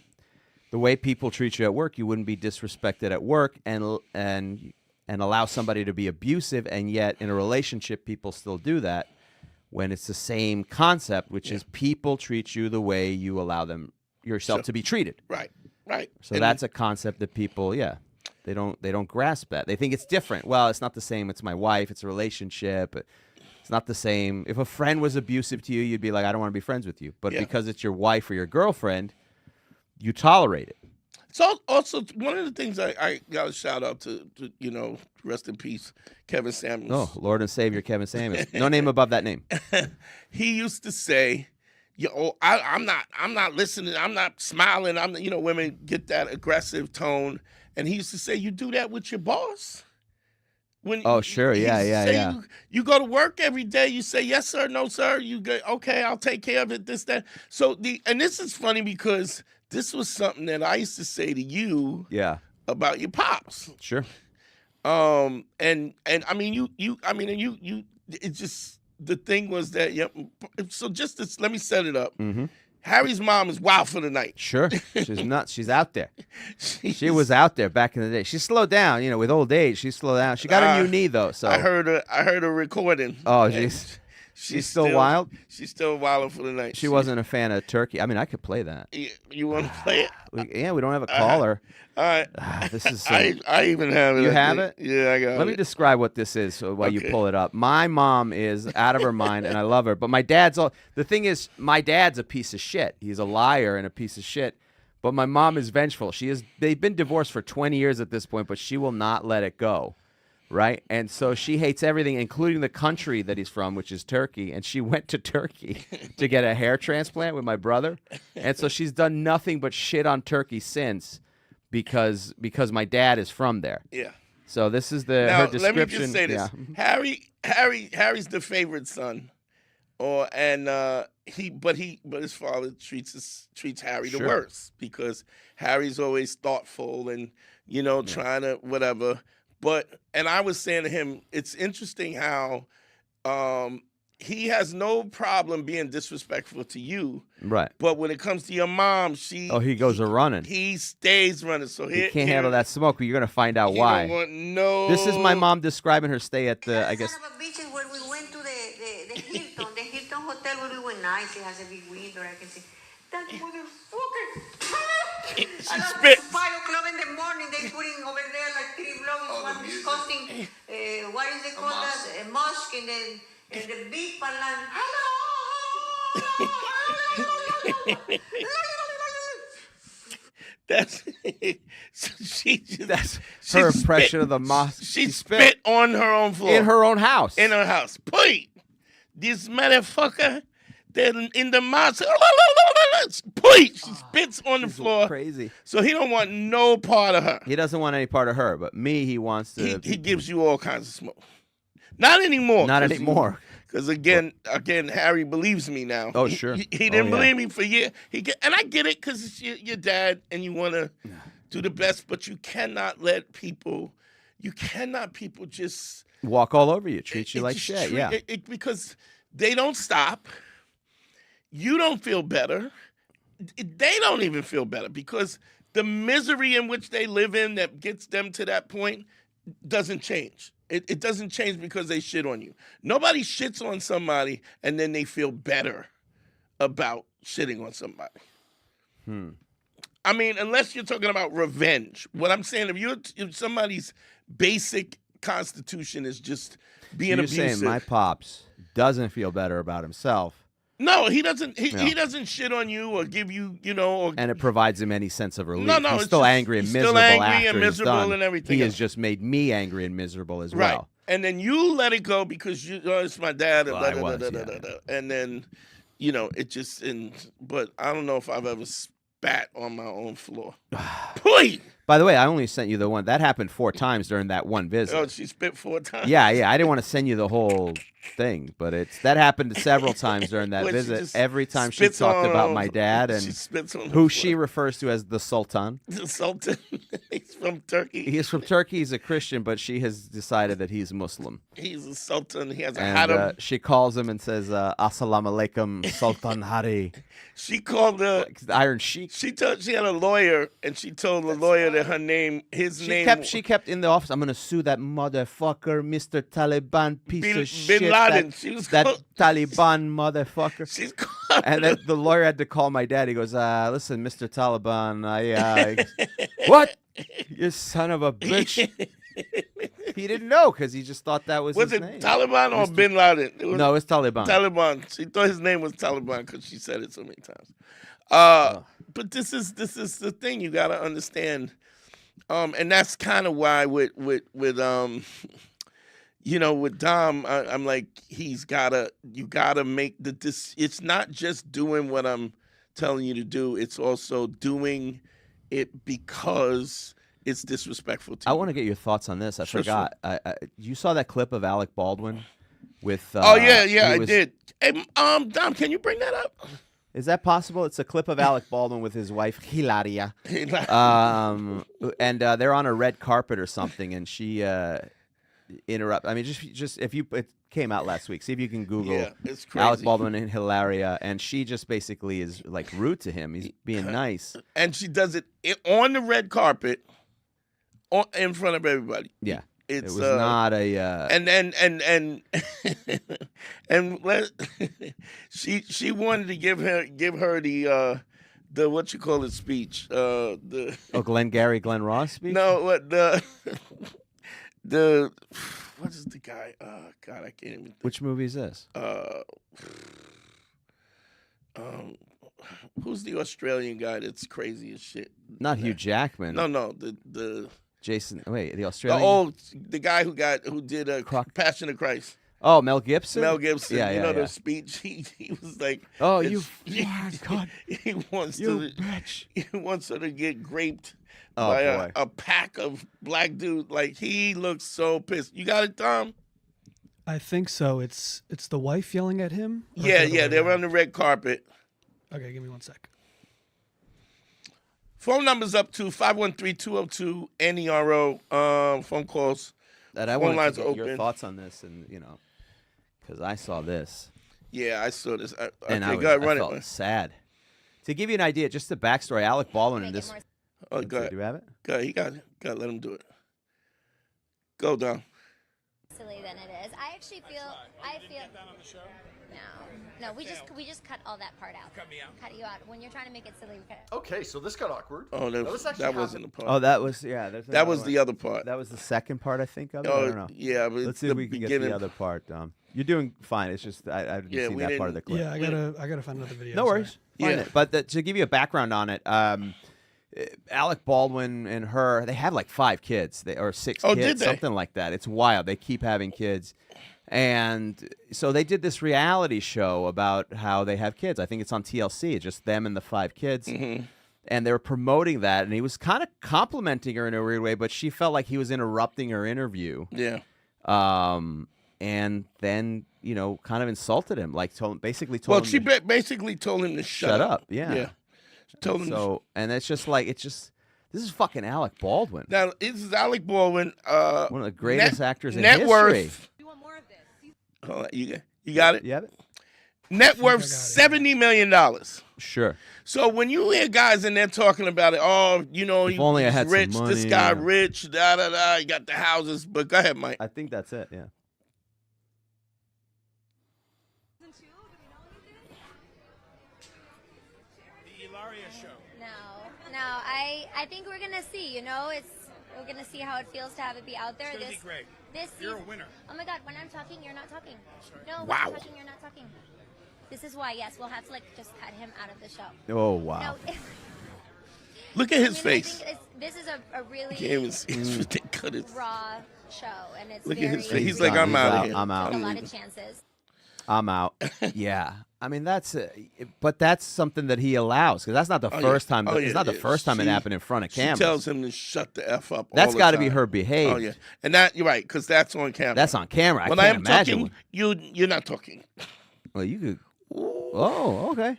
The way people treat you at work, you wouldn't be disrespected at work and allow somebody to be abusive, and yet in a relationship, people still do that. When it's the same concept, which is people treat you the way you allow yourself to be treated. Right. So that's a concept that people, they don't grasp that. They think it's different. Well, it's not the same. It's my wife. It's a relationship. It's not the same. If a friend was abusive to you, you'd be like, I don't want to be friends with you. But Yeah. because it's your wife or your girlfriend, you tolerate it. So also one of the things I got to shout out to rest in peace, Kevin Samuels. Oh, Lord and Savior Kevin Samuels. No name above that name. He used to say, I'm not listening. I'm not smiling. Women get that aggressive tone. And he used to say, you do that with your boss. Oh, sure. he Yeah, used to yeah, say yeah. You go to work every day. You say, yes, sir, no, sir. You go, okay, I'll take care of it, this, that. So and this is funny because this was something that I used to say to you Yeah, about your pops. sure. And I mean, you, it's just, the thing was that, so just this, let me set it up. Mm-hmm. Harry's mom is wild for the night. Sure. She's nuts. She's out there. She She's- was out there back in the day. She slowed down, with old age. She slowed down. She got a new knee, though. So I heard a recording. Oh, and jeez. She's still wild? She's still wilding for the night. she wasn't a fan of turkey. I mean, I could play that. You want to play it? We don't have a caller. All right. This is so... I even have it. You I have think. it? Yeah, I got Let me it. describe what this is while you Okay. pull it up. My mom is out of her mind, and I love her. But my dad's the thing is, my dad's a piece of shit. He's a liar and a piece of shit. But my mom is vengeful. They've been divorced for 20 years at this point, but she will not let it go. Right? And so she hates everything, including the country that he's from, which is Turkey. And she went to Turkey to get a hair transplant with my brother. And so she's done nothing but shit on Turkey since because my dad is from there. Yeah. So this is Now, her description. let me just say this: Yeah. Harry's the favorite son, but his father treats Harry the Sure. worst because Harry's always thoughtful and trying to whatever. And I was saying to him, it's interesting how he has no problem being disrespectful to you, Right. but when it comes to your mom, He goes a running. He stays running. So He can't handle that smoke, but you're going to find out He why. don't want no. This is my mom describing her stay at the, I guess. Son of a bitches where we went to the Hilton Hotel where we were nice. It has a big window. I can see that motherfucker. She At spit. 5 o'clock in the morning, they putting over there like 3 blocks. One disgusting. What is it called? A mosque, and then the big palan. That's she just, That's she her spit. impression of the mosque. She spit on her own floor in her own house. in her house. Pui, this motherfucker, they're in the mosque. Pui, she spits on the floor. Crazy. So he don't want no part of her. He doesn't want any part of her, but me, he wants to. He gives you all kinds of smoke. Not anymore. Not anymore. Because again, Harry believes me now. Oh, sure. He didn't yeah. believe me for years. And I get it because it's your dad and you want to do the best, but you cannot let people just Walk all over you, treat you like just shit. treat- Yeah. because they don't stop. You don't feel better. They don't even feel better because the misery in which they live in that gets them to that point doesn't change. It doesn't change because they shit on you. Nobody shits on somebody and then they feel better about shitting on somebody. I mean, unless you're talking about revenge. What I'm saying, if somebody's basic constitution is just being You're abusive. saying my pops doesn't feel better about himself, No, he doesn't. He No. doesn't shit on you or give you, or and it provides him any sense of relief. No, he's it's still just- angry and he's miserable still angry after and he's miserable done. and everything He has else. just made me angry and miserable as right. well. And then you let it go because it's my dad, and Well, I was, and then, it just. But I don't know if I've ever spat on my own floor. Pui! By the way, I only sent you the one that happened 4 times during that one visit. Oh, she spit 4 times. Yeah, I didn't want to send you the whole thing, but that happened several times during that When she visit. just Every time she spits talked on- about my dad she and spits on the who floor. she refers to as the Sultan. The Sultan. He's from Turkey. He is from Turkey. He's a Christian, but she has decided that he's Muslim. He's a Sultan. He has a And harem. she calls him and says, Assalamu alaikum, Sultan Hari. She called the. The Iron Sheik. She had a lawyer, and she told the lawyer that his name. She kept in the office. I'm gonna sue that motherfucker, Mr. Taliban piece Bin of shit. Laden. She was that called- Taliban motherfucker. She's called. And then the lawyer had to call my dad. He goes, listen, Mr. Taliban, what? You son of a bitch. He didn't know because he just thought that was Was his it name. Taliban or Bin Laden? It was No, it's Taliban. Taliban. She thought his name was Taliban because she said it so many times. But this is the thing you gotta understand, and that's kind of why with with Dom, I'm like you gotta make it's not just doing what I'm telling you to do. It's also doing it because it's disrespectful to I you. want to get your thoughts on this. I Sure, forgot. You saw that clip of Alec Baldwin with? Oh yeah, I did. Hey, Dom, can you bring that up? Is that possible? It's a clip of Alec Baldwin with his wife Hilaria, and they're on a red carpet or something, and she interrupt. I mean, just if you it came out last week. See if you can Google Yeah, it's crazy. Alec Baldwin and Hilaria, and she just basically is like rude to him. He's being nice, And she does it on the red carpet, in front of everybody. Yeah, it was not a. She wanted to give her the what you call it speech. Glenn Ross speech. No, what what is the guy? God, I can't even think. Which movie is this? Who's the Australian guy that's crazy as shit? Not Hugh Jackman. No, the Jason. Wait, the the Australian. the guy who did Passion of Christ. Oh, Mel Gibson. Mel Gibson. Yeah, the speech. He was like, "Oh, it's- you God, He wants you to. bitch." He wants her to get raped Oh, by boy. a pack of black dudes. Like he looks so pissed. You got it, Tom? I think so. It's the wife yelling at him. Or Yeah, the other way they're around? on the red carpet. Okay, give me 1 sec. Phone number's up to 513-202-NERO. Phone calls. And I Phone want lines to get your open. thoughts on this, and because I saw this, Yeah, I saw this. and Okay, I go ahead, run felt it. sad. To give you an idea, just the backstory, Alec Baldwin in Make it this. more Oh, go Do ahead. you have it? Go ahead. He got it. Got to let him do it. Go, Dom. silly than it is. I feel. No, we just cut all that part out. Cut me out. Cut you out. When you're trying to make it silly, we cut it. Okay, so this got awkward. Oh, Now, this actually that wasn't the part. Oh, that was there's that another was one. the other part. That was the second part, I think. Of it. I Oh, don't know. yeah, but Let's it's see the if we can beginning. get the other part. You're doing fine. It's just I didn't Yeah, see we that part of the didn't- clip. Yeah, I gotta find another video. No sorry. worries. Find Yeah. it. But to give you a background on it, Alec Baldwin and her, they have like 5 kids, or 6 Oh, kids, did they? something like that. It's wild. They keep having kids. And so they did this reality show about how they have kids. I think it's on TLC. It's just them and the 5 kids. Mm-hmm. And they were promoting that. And he was kind of complimenting her in a weird way, but she felt like he was interrupting her interview. Yeah. And then, kind of insulted him, like basically told Well, him she to basically told him to shut up. Yeah. Yeah. She told him. So, and it's just like, this is fucking Alec Baldwin. Now, this is Alec Baldwin. One of the greatest actors in net history. worth. Hold on, you got it? You have it? Net worth I got it. $70 million. Sure. So when you hear guys in there talking about it, If only I he's had some rich, this money, guy yeah. rich, da-da-da, he got the houses. But go ahead, Mike. I think that's it, yeah. No. I think we're gonna see. We're gonna see how it feels to have it be out there. It's gonna be great. This You're a season- winner. Oh my God! When I'm talking, you're not talking. No, when Wow. I'm talking, you're not talking. This is why. Yes, we'll have to just cut him out of the show. Oh, wow. No. Look at his I face. think this is a really It's ridiculous. raw show, and it's Look at very. his face. He's real. like, I'm out of out. here. I'm out. Take a I'm lot leaving. of chances. I'm out. Yeah. I mean, but that's something that he allows, because that's not the Oh, first yeah. time. Oh, It's yeah, not the yeah. first time it She- happened in front of She cameras. tells him to shut the F up. That's got to be her behavior. Oh, yeah. And that, you're right, because that's on camera. That's on camera. When I I can't am imagine. talking, you're not talking. Well, you could. Oh, okay.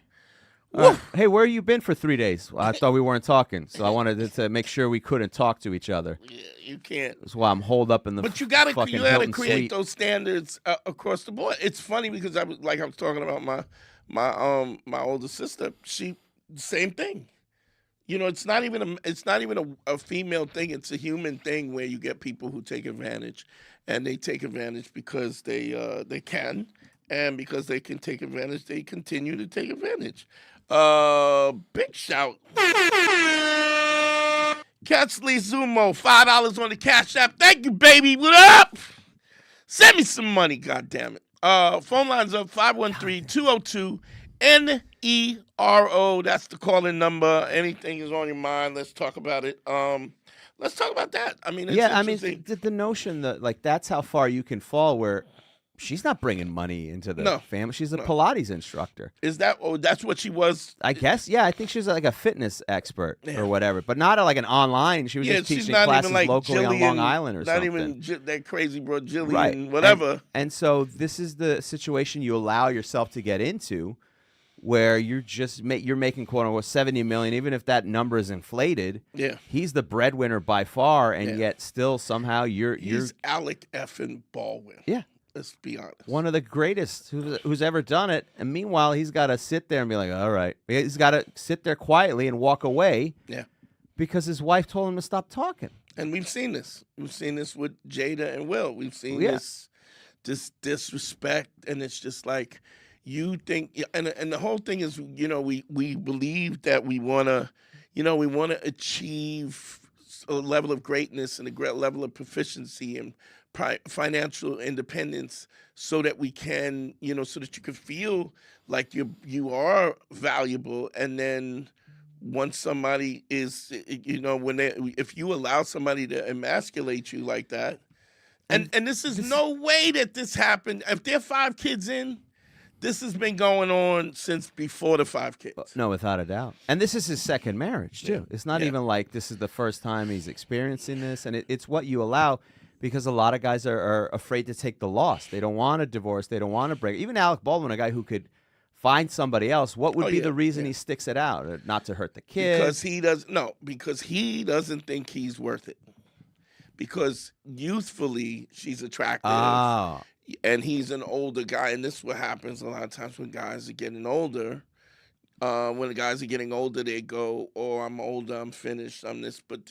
Hey, where you been for 3 days? Well, I thought we weren't talking, so I wanted to make sure we couldn't talk to each other. Yeah, you can't. That's why I'm holed up in the. But you gotta fucking create Hilton suite. those standards across the board. It's funny because I was talking about my older sister. She same thing. It's not even a female thing. It's a human thing where you get people who take advantage, and they take advantage because they can, and because they can take advantage, they continue to take advantage. Big shout. Kesley Zumo, $5 on the Cash App. Thank you, baby. What up? Send me some money, goddammit. Phone lines up 513-202-NERO. That's the calling number. Anything is on your mind, let's talk about it. Let's talk about that. I mean, it's interesting. The notion that like that's how far you can fall where she's not bringing money into the family. She's a Pilates instructor. Is that? Oh, that's what she was. I guess. Yeah, I think she was like a fitness expert or whatever, but not like an online. She was just teaching classes like locally on Long Island or something. Not even that crazy bro, Jillian, whatever. And so this is the situation you allow yourself to get into, where you're just you're making quote unquote $70 million, even if that number is inflated. Yeah, he's the breadwinner by far, and yet still somehow he's Alec effing Baldwin. Yeah. Let's be honest. One of the greatest who's ever done it. And meanwhile, he's got to sit there and be like, all right. He's got to sit there quietly and walk away. Yeah. Because his wife told him to stop talking. And we've seen this. We've seen this with Jada and Will. We've seen this disrespect. And it's just like, you think, and the whole thing is, we believe that we want to, we want to achieve a level of greatness and a great level of proficiency and financial independence so that we can, so that you can feel like you are valuable. And then once somebody is, if you allow somebody to emasculate you like that, and this is no way that this happened. If there are 5 kids in, this has been going on since before the 5 kids. No, without a doubt. And this is his second marriage, too. It's not even like this is the first time he's experiencing this. And it's what you allow, because a lot of guys are afraid to take the loss. They don't want a divorce. They don't want to break. Even Alec Baldwin, a guy who could find somebody else, what would be the reason he sticks it out? Not to hurt the kid? Because he doesn't think he's worth it. Because youthfully, she's attractive. Oh. And he's an older guy, and this is what happens a lot of times when guys are getting older. When the guys are getting older, they go, "Oh, I'm older, I'm finished, I'm this." But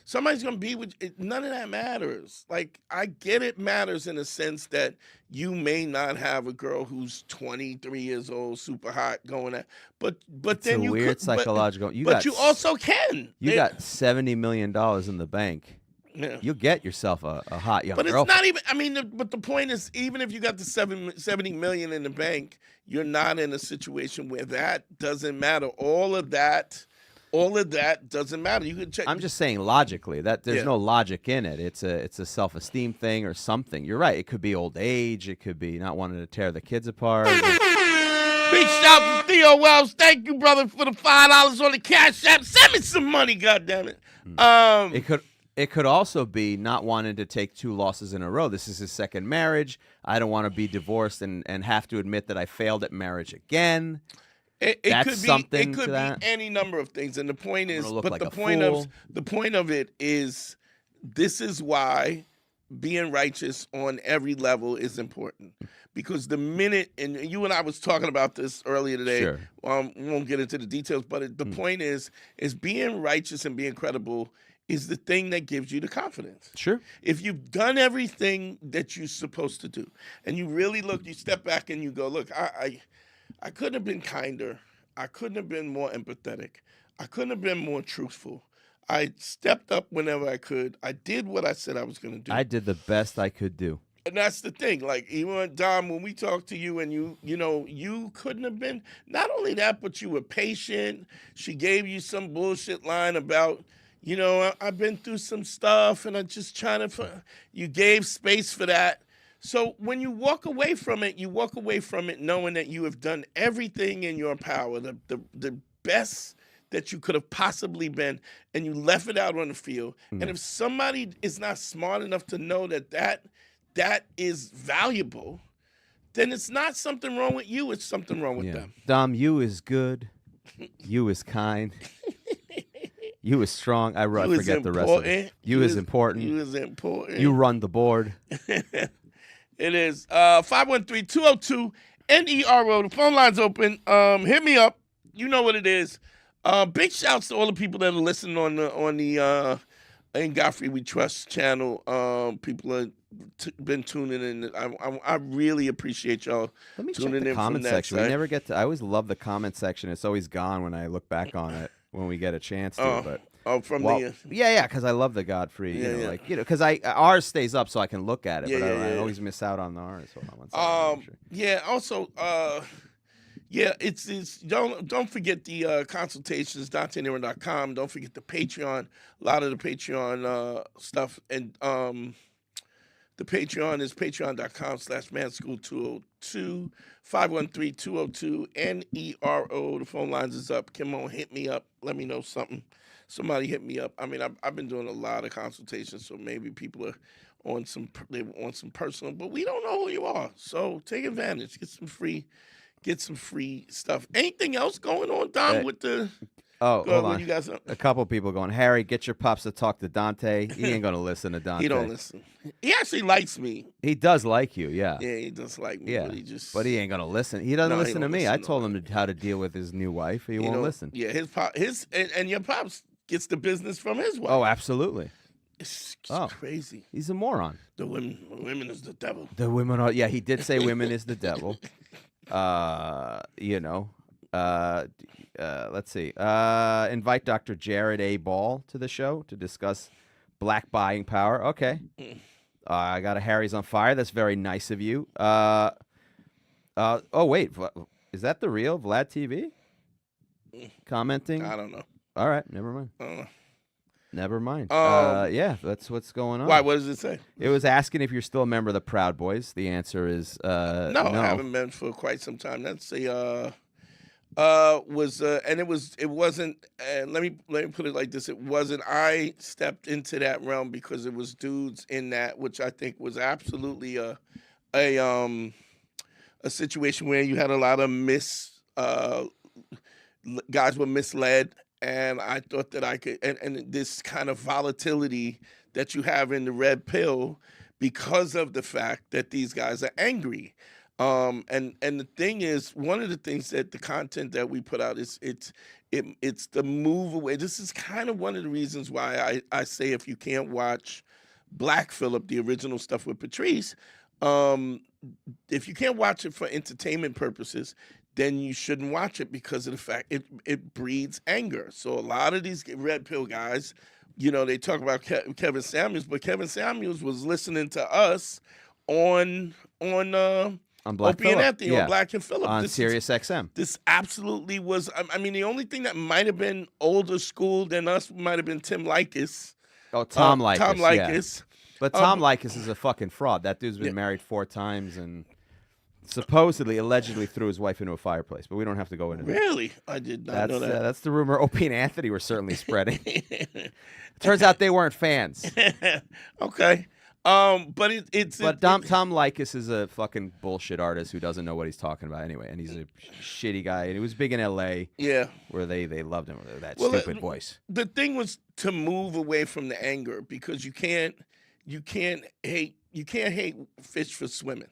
somebody's gonna be with you. None of that matters. Like, I get it matters in a sense that you may not have a girl who's 23 years old, super hot, going at. But it's then a you weird psychological. you also can. You got $70 million in the bank. Yeah. You'll get yourself a hot young girl. But girlfriend. It's not even. I mean, but the point is, even if you got the $70 million in the bank, you're not in a situation where that doesn't matter. All of that doesn't matter. You can check. I'm just saying logically that there's no logic in it. It's a self-esteem thing or something. You're right. It could be old age. It could be not wanting to tear the kids apart. Big shout to Theo Wells. Thank you, brother, for the $5 on the Cash App. Send me some money, goddammit. It could also be not wanting to take 2 losses in a row. This is his second marriage. I don't want to be divorced and have to admit that I failed at marriage again. It could be any number of things. And the point is, the point of it is, this is why being righteous on every level is important. Because the minute, and you and I was talking about this earlier today. Sure. We won't get into the details, but the point is being righteous and being credible is the thing that gives you the confidence. Sure. If you've done everything that you're supposed to do, and you really you step back and you go, look, I couldn't have been kinder. I couldn't have been more empathetic. I couldn't have been more truthful. I stepped up whenever I could. I did what I said I was going to do. I did the best I could do. And that's the thing. Like, even Dom, when we talked to you and you couldn't have been, not only that, but you were patient. She gave you some bullshit line about, I've been through some stuff and I'm just trying to, you gave space for that. So when you walk away from it, knowing that you have done everything in your power, the best that you could have possibly been, and you left it out on the field. Mm-hmm. And if somebody is not smart enough to know that is valuable, then it's not something wrong with you, it's something wrong with them. Dom, you is good. You is kind. You is strong. I forget the rest of it. You is important. You is important. You run the board. It is 513-202-NERO. The phone line's open. Hit me up. You know what it is. Big shouts to all the people that are listening on the In Godfrey We Trust channel. People have been tuning in. I really appreciate y'all tuning in. Let me check the comment section. We never get to. I always love the comment section. It's always gone when I look back on it when we get a chance to. But Oh, from Well, the yeah, because I love the Godfrey. Yeah, You know, yeah. like because ours stays up so I can look at it, Yeah, but yeah, I yeah. always miss out on the ours. Hold on one second. Make sure. yeah. Also, yeah. It's don't forget the consultations. DanteNero.com. Don't forget the Patreon. A lot of the Patreon stuff, and the Patreon is patreon.com/manschool202 513-202-NERO. The phone lines is up. Come on, hit me up. Let me know something. Somebody hit me up. I mean, I've been doing a lot of consultations, so maybe people are on some personal, but we don't know who you are. So take advantage. Get some free stuff. Anything else going on, Dom? With the hold what on. you guys? A couple people going, Harry, get your pops to talk to Dante. He ain't gonna listen to Dante. He don't listen. He actually likes me. He does like you, yeah. Yeah, he does like me. Yeah, but he ain't gonna listen. He doesn't No, he listen to don't me. listen I to told him how to deal with his new wife. He won't listen. Yeah, and your pops gets the business from his wife. Oh, absolutely. It's Oh. crazy. He's a moron. The women is the devil. The women are. Yeah, he did say women is the devil. You know. Let's see. Invite Dr. Jared A. Ball to the show to discuss black buying power. Okay. I got a Harry's on fire. That's very nice of you. Oh wait, is that the real Vlad TV? Commenting? I don't know. All right, never mind. I don't know. Never mind. Um, Yeah, that's what's going on. Why? What does it say? It was asking if you're still a member of the Proud Boys. The answer is No, no. I haven't been for quite some time. That's a and it wasn't. Let me put it like this: it wasn't. I stepped into that realm because it was dudes in that, which I think was absolutely a situation where you had a lot of guys were misled, and I thought that I could, and this kind of volatility that you have in the red pill because of the fact that these guys are angry. And the thing is, one of the things that the content that we put out is it's the move away. This is kind of one of the reasons why I say if you can't watch Black Phillip, the original stuff with Patrice, if you can't watch it for entertainment purposes, then you shouldn't watch it because of the fact it breeds anger. So a lot of these red pill guys, you know, they talk about Kevin Samuels, but Kevin Samuels was listening to us on Black Opie and Anthony, on Black and Phillip. On Sirius XM. This absolutely was, I mean, the only thing that might have been older school than us might have been Tim Likas. Oh, Tom Likas. Tom Likas. Yeah. But Tom Likas is a fucking fraud. That dude's been married 4 times and supposedly, allegedly threw his wife into a fireplace. But we don't have to go into that. Really? I did not know that. That's the rumor Opie and Anthony were certainly spreading. Turns out they weren't fans. Okay. But Tom Likas is a fucking bullshit artist who doesn't know what he's talking about anyway, and he's a shitty guy. And he was big in L.A. Yeah, where they loved him. That stupid voice. The thing was to move away from the anger because you can't hate fish for swimming.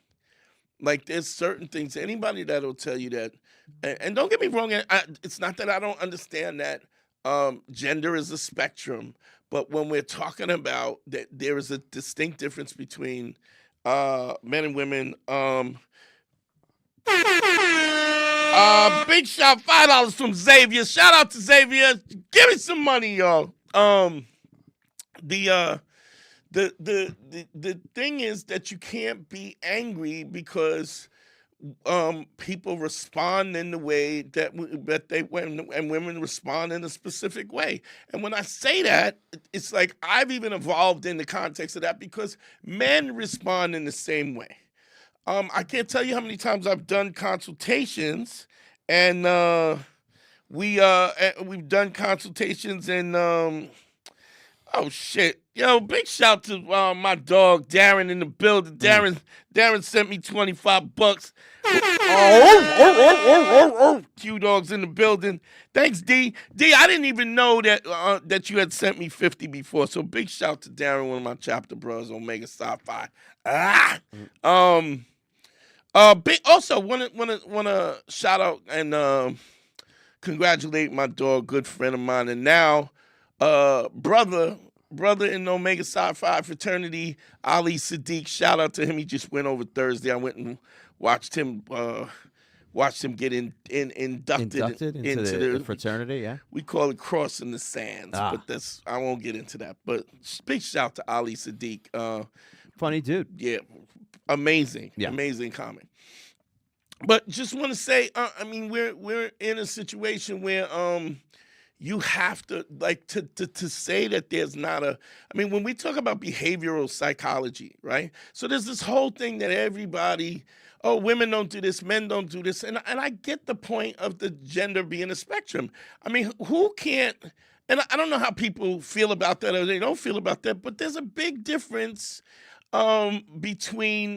Like there's certain things. Anybody that'll tell you that, and don't get me wrong. It's not that I don't understand that gender is a spectrum. But when we're talking about that, there is a distinct difference between men and women. Big shout, $5 from Xavier. Shout out to Xavier. Give me some money, y'all. The thing is that you can't be angry because people respond in the way that they and women respond in a specific way. And when I say that, it's like I've even evolved in the context of that because men respond in the same way. I can't tell you how many times I've done consultations, and we've done consultations and oh shit. Yo, big shout to my dog Darren in the building. Darren sent me $25. Q Dog's in the building. Thanks, D. D, I didn't even know that you had sent me 50 before. So big shout to Darren, one of my chapter bros, Omega Sci-Fi. Also wanna shout out and congratulate my dog, good friend of mine, and now brother in Omega Sci-Fi fraternity, Ali Sadiq. Shout out to him. He just went over Thursday. I went and watched him watched him get inducted into the fraternity. Yeah, we call it crossing the sands, Ah. but I won't get into that. But big shout to Ali Sadiq. funny dude. Yeah, amazing, Yeah. amazing comic. But just want to say, I mean, we're in a situation where you have to like to say that there's not a. I mean, when we talk about behavioral psychology, right? So there's this whole thing that everybody, oh, women don't do this, men don't do this, and I get the point of the gender being a spectrum. I mean, who can't? And I don't know how people feel about that or they don't feel about that, but there's a big difference between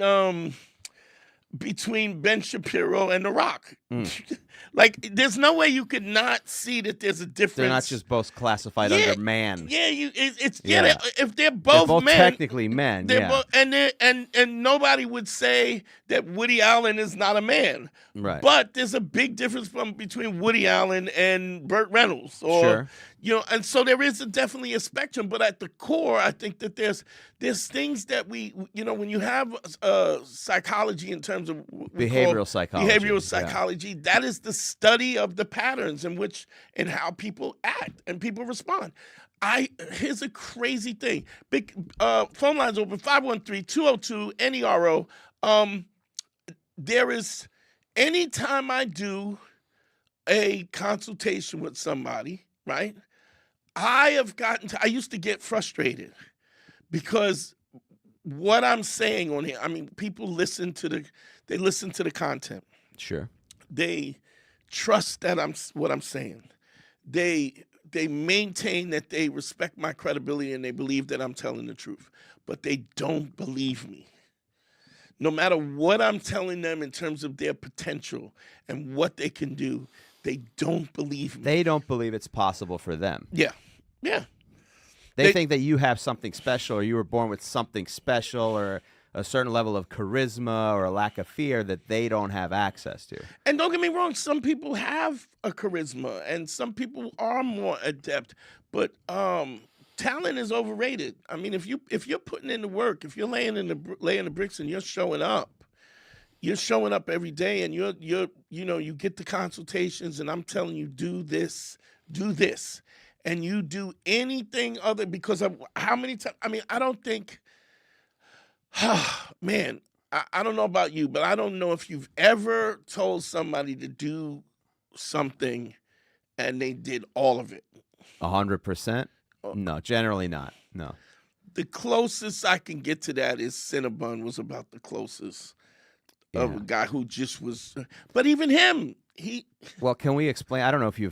Ben Shapiro and The Rock. Like, there's no way you could not see that there's a difference. They're not just both classified under man. Yeah, Yeah. if they're They're both both men, technically men. they're Yeah, both, and nobody would say that Woody Allen is not a man. right. But there's a big difference between Woody Allen and Burt Reynolds, or Sure. and so there is definitely a spectrum. But at the core, I think that there's things that when you have psychology in terms of Behavioral psychology. behavioral Yeah. psychology, that is the study of the patterns in which and how people act and people respond. Here's a crazy thing. Big phone lines open 513-202-NERO. There is anytime I do a consultation with somebody, right? I used to get frustrated because what I'm saying on here, I mean, people listen to the content. Sure. They trust that what I'm saying. They maintain that they respect my credibility and they believe that I'm telling the truth, but they don't believe me. No matter what I'm telling them in terms of their potential and what they can do, they don't believe me. They don't believe it's possible for them. Yeah. They think that you have something special, or you were born with something special, or a certain level of charisma or a lack of fear that they don't have access to. And don't get me wrong, some people have a charisma and some people are more adept, but talent is overrated. I mean, if you're putting in the work, if you're laying the bricks and you're showing up every day, and you get the consultations, and I'm telling you, do this, and you do anything other because of how many times. I mean, I don't think. Man, I don't know about you, but I don't know if you've ever told somebody to do something and they did all of it. 100%? No, generally not. No. The closest I can get to that is Cinnabon was about the closest of a guy who just was. But even him, Well, can we explain? I don't know if you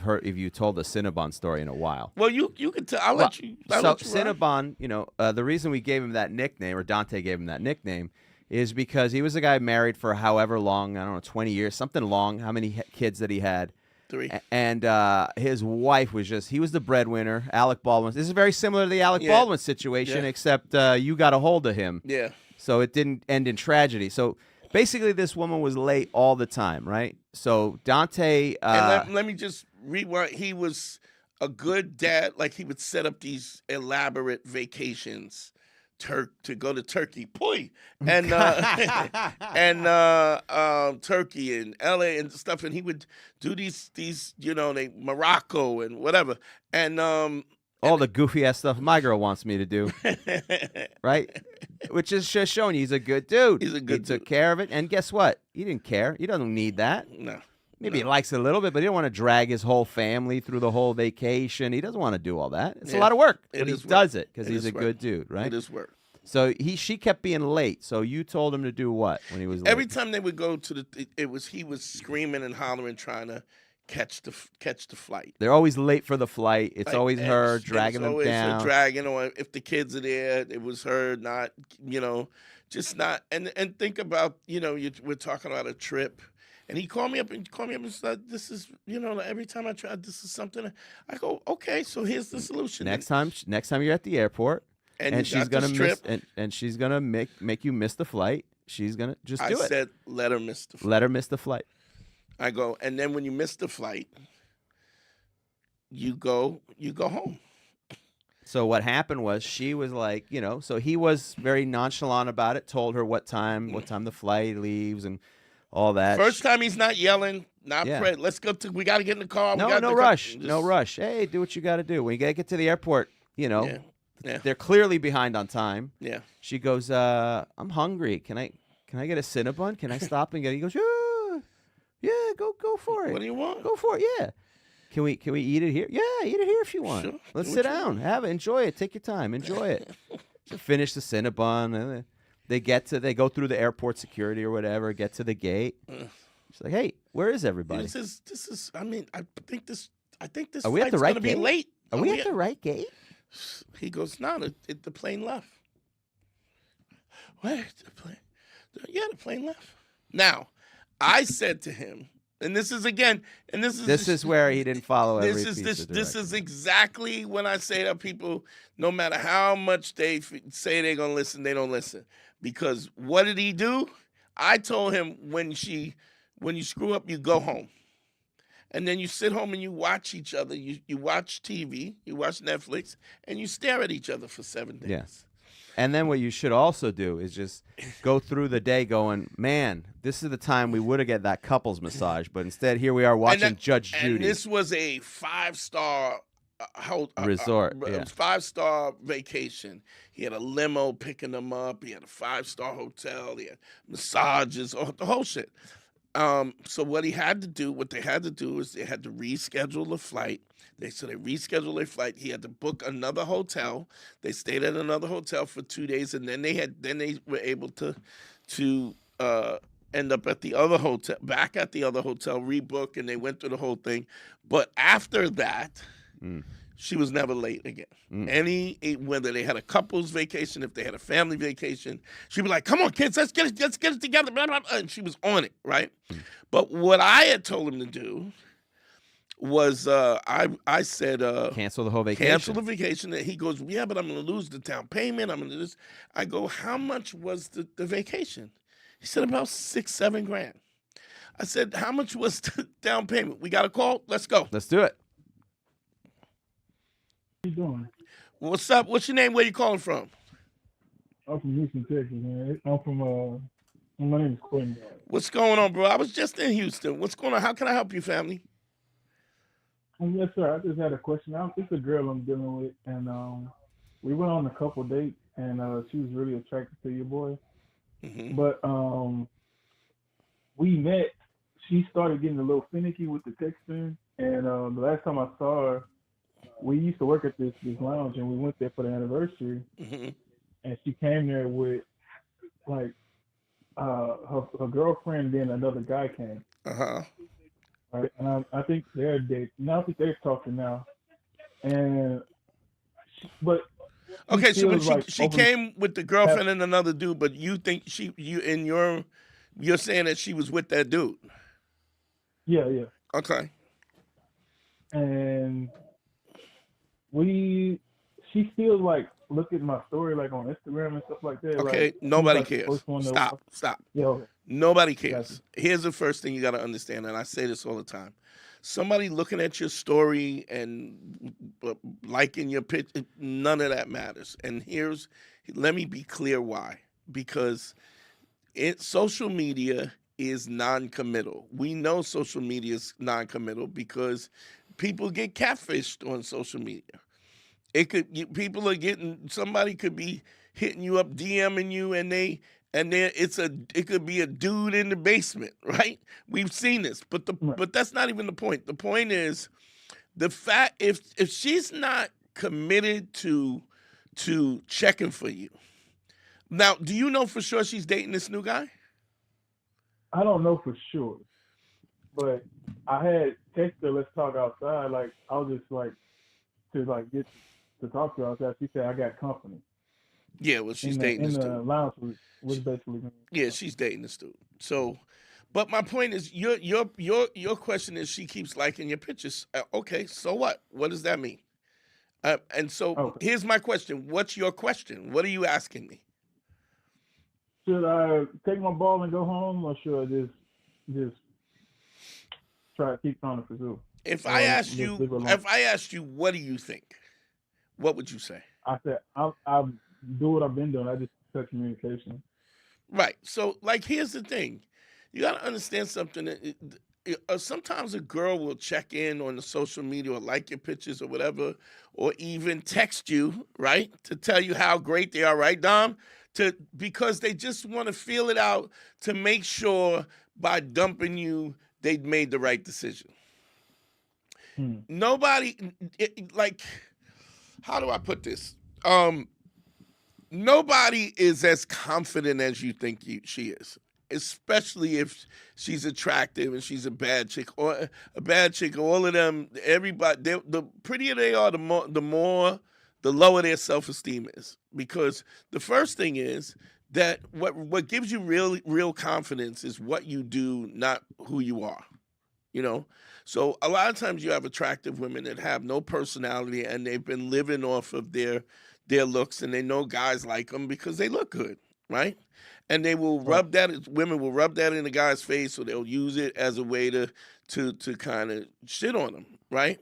told the Cinnabon story in a while. Well, you can tell. I'll let you. Cinnabon, the reason we gave him that nickname, or Dante gave him that nickname, is because he was a guy married for however long, I don't know, 20 years, something long. How many kids that he had? 3. And his wife he was the breadwinner, Alec Baldwin. This is very similar to the Alec Baldwin situation, except you got a hold of him. Yeah. So it didn't end in tragedy. So basically, this woman was late all the time, right? So Dante. And let me just rewind. He was a good dad. Like, he would set up these elaborate vacations to go to Turkey, and Turkey and LA and stuff. And he would do these Morocco and whatever. And all the goofy ass stuff my girl wants me to do, right? Which is just showing you he's a good dude. He's a good He took care of it, and guess what? He didn't care. He doesn't need that. No. Maybe he likes it a little bit, but he didn't want to drag his whole family through the whole vacation. He doesn't want to do all that. It's a lot of work, but he does it because he's a good dude, right? It is work. So she kept being late. So you told him to do what when he was late? Every time they would go to he was screaming and hollering trying to catch the flight. They're always late for the flight. It's always her dragging them down. Her dragging, or if the kids are there, it was her not, just not. And think about, we're talking about a trip, and he called me up and said, "This is, every time I try, this is something." I go, "Okay, so here's the solution." Next time you're at the airport, and she's gonna miss, and she's gonna make you miss the flight. She's gonna just do it. I said, let her miss the flight. Let her miss the flight. I go, and then when you miss the flight, you go home. So what happened was she was like, so he was very nonchalant about it, told her what time the flight leaves and all that. First time he's not yelling, not Yeah. praying. Let's go. We got to get in the car. No, no rush. No rush. Hey, do what you got to do. When you get to the airport, Yeah. they're clearly behind on time. Yeah. She goes, I'm hungry. Can I get a Cinnabon? Can I stop and get it? He goes, yeah, go for it. What do you want? Go for it. Yeah. Can we eat it here? Yeah, eat it here if you want. Sure. Let's Do sit what you down, want. have it, enjoy it, take your time, enjoy it. So finish the Cinnabon, and they go through the airport security or whatever, get to the gate. She's like, hey, where is everybody? This is. I mean, I think this. Are we at the flight's right gonna be gate? late. Are we at the right gate? He goes, no, the plane left. What? The plane? Yeah, the plane left. Now, I said to him, and this is again, and this is where he didn't follow every this is piece this of this direction. is exactly when I say to people, no matter how much they say they're gonna listen, they don't listen. Because what did he do? I told him when you screw up, you go home. And then you sit home and you watch each other. You watch TV, you watch Netflix, and you stare at each other for 7 days. Yes. And then what you should also do is just go through the day going, man, this is the time we would have get that couples massage, but instead here we are watching Judge Judy. And this was a 5-star resort, yeah. 5-star vacation. He had a limo picking them up. He had a 5-star hotel. He had massages, the whole shit. So what they had to do is they had to reschedule the flight. They rescheduled their flight. He had to book another hotel. They stayed at another hotel for 2 days, and then they were able to end up at the other hotel, back at the other hotel, rebook, and they went through the whole thing. But after that, she was never late again. Whether they had a couple's vacation, if they had a family vacation, she'd be like, "Come on, kids, let's get it together." Blah, blah, blah. And she was on it, right? But what I had told him to do was, I said, cancel the whole vacation. Cancel the vacation. And he goes, "Yeah, but I'm going to lose the down payment. I'm going to do this." I go, "How much was the vacation?" He said, "About $6-7 grand." I said, "How much was the down payment?" We got a call. Let's go. Let's do it. How you doing? What's up? What's your name? Where you calling from? I'm from Houston, Texas, man. I'm from my name is Quentin. What's going on, bro? I was just in Houston. What's going on? How can I help you, family? Yes, sir. I just had a question. It's a girl I'm dealing with, and we went on a couple dates, and she was really attracted to your boy. Mm-hmm. But we met. She started getting a little finicky with the texting, and the last time I saw her, we used to work at this lounge, and we went there for the anniversary. Mm-hmm. And she came there with like her girlfriend, then another guy came. Uh-huh. Right, and I think they're dating. I think they're talking now. And but Okay, so when feels like she came with the girlfriend and another dude, but you think you're saying that she was with that dude? yeah. Okay. And she still like look at my story like on Instagram and stuff like that. Okay, like, nobody she's, like, the cares. first one to- Stop. Yeah, okay. Nobody cares. Gotcha. Here's the first thing you got to understand, and I say this all the time. Somebody looking at your story and liking your pitch, none of that matters. And let me be clear why. Because social media is non-committal. We know social media is non-committal because people get catfished on social media. Somebody could be hitting you up, DMing you, and it could be a dude in the basement, right? We've seen this, but that's not even the point. The point is the fact if she's not committed to checking for you. Now, do you know for sure she's dating this new guy? I don't know for sure, but I had texted her, let's talk outside. Like I was just like to like get to talk to her outside. She said I got company. Yeah, well, she's dating this in dude. the lounge was basically. Yeah, she's dating this dude. So, but my point is, your question is she keeps liking your pictures. Okay, so what? What does that mean? And so Here's my question. What's your question? What are you asking me? Should I take my ball and go home, or should I just try to keep trying to pursue? If I asked you, what do you think? What would you say? I said I do what I've been doing. I just cut communication. Right. So, like, here's the thing. You got to understand something. Sometimes a girl will check in on the social media or like your pictures or whatever, or even text you, right, to tell you how great they are, right, Dom? Because they just want to feel it out to make sure by dumping you, they made the right decision. Nobody, like, how do I put this? Nobody is as confident as you think she is, especially if she's attractive and she's a bad chick or a bad chick. All of them, everybody, the prettier they are, the lower their self-esteem is. Because the first thing is that what gives you real confidence is what you do, not who you are. You know, so a lot of times you have attractive women that have no personality and they've been living off of their looks, and they know guys like them because they look good, right? And they will women will rub that in the guy's face, so they'll use it as a way to kind of shit on them, right?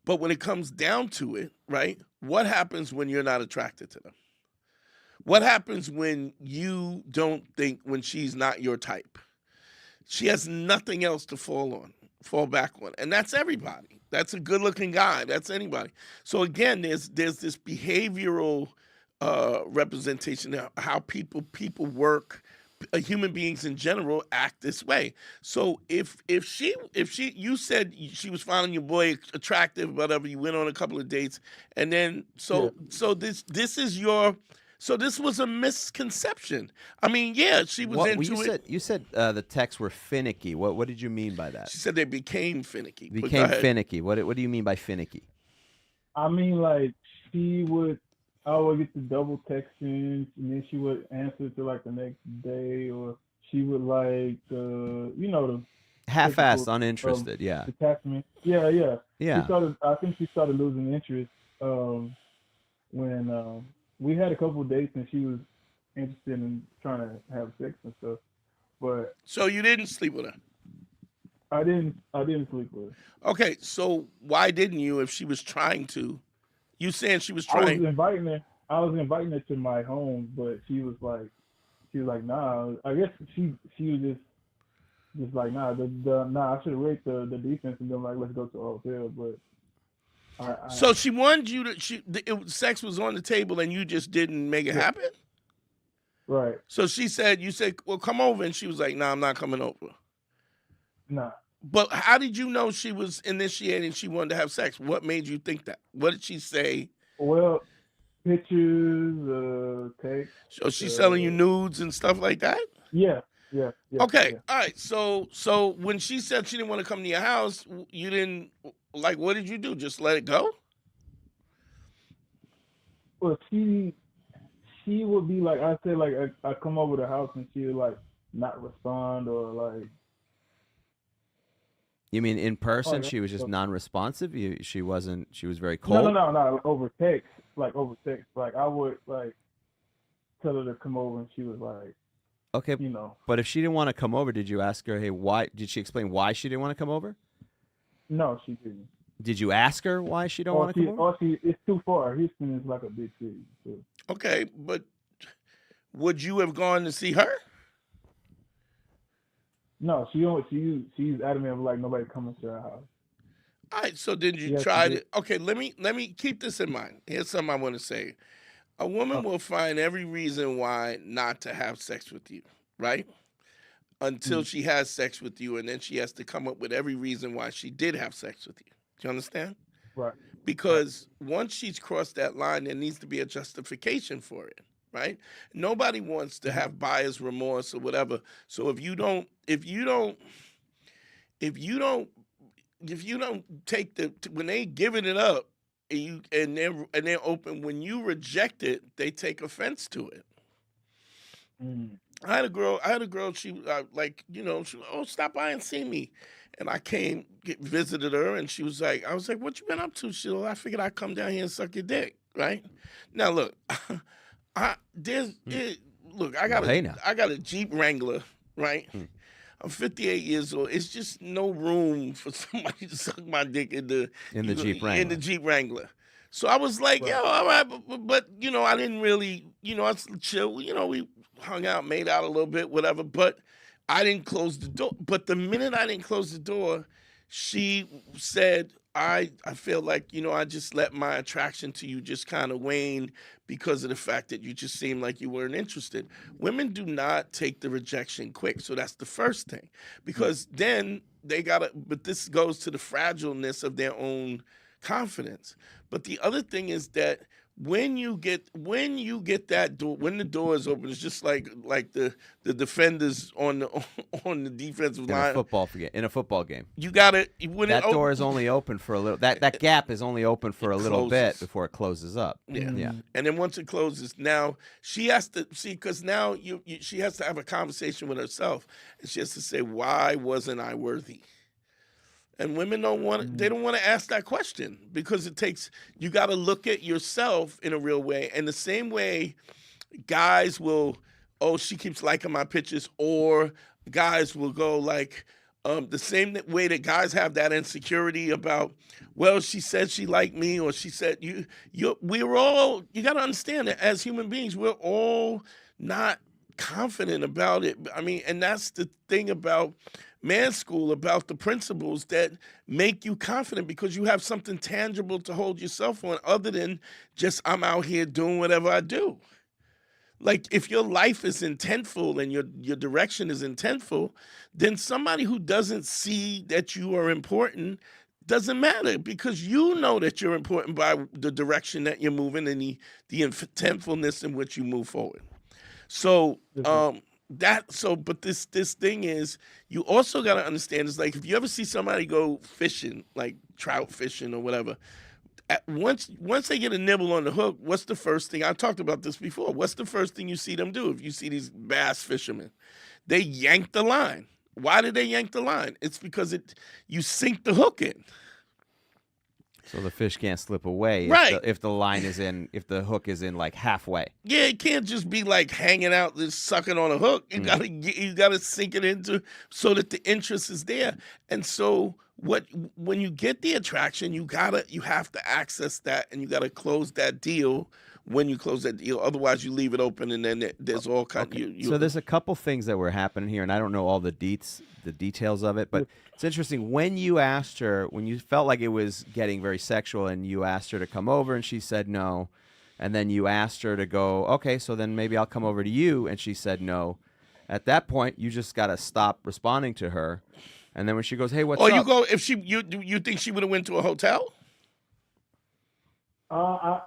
But when it comes down to it, right, what happens when you're not attracted to them? What happens when you don't think, when she's not your type? She has nothing else to fall back on. And that's everybody. That's a good-looking guy. That's anybody. So again, there's this behavioral representation of how people work, human beings in general act this way. So if you said she was finding your boy attractive, whatever, you went on a couple of dates, and then this was a misconception. I mean, yeah, she was into it. You said the texts were finicky. What did you mean by that? She said they became finicky. Became finicky. What do you mean by finicky? I mean, like, I would get the double texting, and then she would answer to like the next day, or she would like, the half-assed, uninterested. Yeah. Detachment. Yeah. Yeah. I think she started losing interest when we had a couple of dates, and she was interested in trying to have sex and stuff. But so you didn't sleep with her? I didn't sleep with her. Okay, so why didn't you if she was trying to? You saying she was trying? I was inviting her to my home, but she was like, nah. I guess she was just like, nah. I should have rated the defense and been like, let's go to a hotel. But so she wanted you to. Sex was on the table, and you just didn't make it happen. Right. So you said, well, come over, and she was like, nah, I'm not coming over. Nah. But how did you know she was initiating? She wanted to have sex. What made you think that? What did she say? Well, pictures, text. So she's selling you nudes and stuff like that? Yeah. Okay. Yeah. All right. So when she said she didn't want to come to your house, you didn't, like, what did you do? Just let it go? Well, she would be like, I said, like, I come over to the house and she would like not respond, or like. You mean in person? She was just non-responsive. She was very cold. No. Over text. Like I would like tell her to come over, and she was like, okay, But if she didn't want to come over, did you ask her, hey, why? Did she explain why she didn't want to come over? No, she didn't. Did you ask her why she don't want to come over? It's too far. Houston is like a big city. So. Okay, but would you have gone to see her? No, she's adamant of like nobody coming to her house. All right, so did you try to? Okay, let me keep this in mind. Here's something I want to say. A woman will find every reason why not to have sex with you, right? Until she has sex with you, and then she has to come up with every reason why she did have sex with you. Do you understand? Right. Because once she's crossed that line, there needs to be a justification for it, right? Nobody wants to have buyer's remorse or whatever. So if you don't take when they giving it up, and they're open, when you reject it, they take offense to it. I had a girl. She she oh, stop by and see me, and I visited her, and she was like, I was like, what you been up to? She I figured I'd come down here and suck your dick, right? Now look, I got a Jeep Wrangler, right? I'm 58 years old. It's just no room for somebody to suck my dick in the Jeep Wrangler. In the Jeep Wrangler. So I was like, yo, all right, but I didn't really, I was chill. We hung out, made out a little bit, whatever. But I didn't close the door. But the minute I didn't close the door, she said, I feel like, I just let my attraction to you just kind of wane because of the fact that you just seemed like you weren't interested. Women do not take the rejection quick. So that's the first thing. Because then but this goes to the fragileness of their own confidence. But the other thing is that when you get that door, when the door is open, it's just like the defenders on the defensive line in a football game. You gotta that door is only open for a little. That gap is only open for a little bit before it closes up. Yeah. And then once it closes, now she has to see, because now she has to have a conversation with herself, and she has to say, why wasn't I worthy? And women don't want to ask that question, because you got to look at yourself in a real way. And the same way guys will, she keeps liking my pictures, or guys will go like, the same way that guys have that insecurity about, well, she said she liked me, or she said you got to understand that as human beings, we're all not confident about it. I mean, and that's the thing about man's school, about the principles that make you confident, because you have something tangible to hold yourself on other than just, I'm out here doing whatever I do. Like, if your life is intentful and your direction is intentful, then somebody who doesn't see that you are important doesn't matter, because you know that you're important by the direction that you're moving and the intentfulness in which you move forward. So, but this thing is, you also got to understand, is like, if you ever see somebody go fishing, like trout fishing or whatever, once they get a nibble on the hook, what's the first thing? I talked about this before. What's the first thing you see them do? If you see these bass fishermen, they yank the line. Why did they yank the line? It's because you sink the hook in. So the fish can't slip away, right? If the hook is in like halfway. Yeah, it can't just be like hanging out, just sucking on a hook. You gotta sink it into, so that the interest is there. And so when you get the attraction, you have to access that, and you gotta close that deal. When you close that deal, otherwise you leave it open, and then there's all kind. Okay. So there's a couple things that were happening here, and I don't know all the details of it, but it's interesting. When you asked her, when you felt like it was getting very sexual, and you asked her to come over, and she said no, and then you asked her to go, okay, so then maybe I'll come over to you, and she said no. At that point, you just got to stop responding to her, and then when she goes, hey, what's up? You go, if you think she would have went to a hotel? I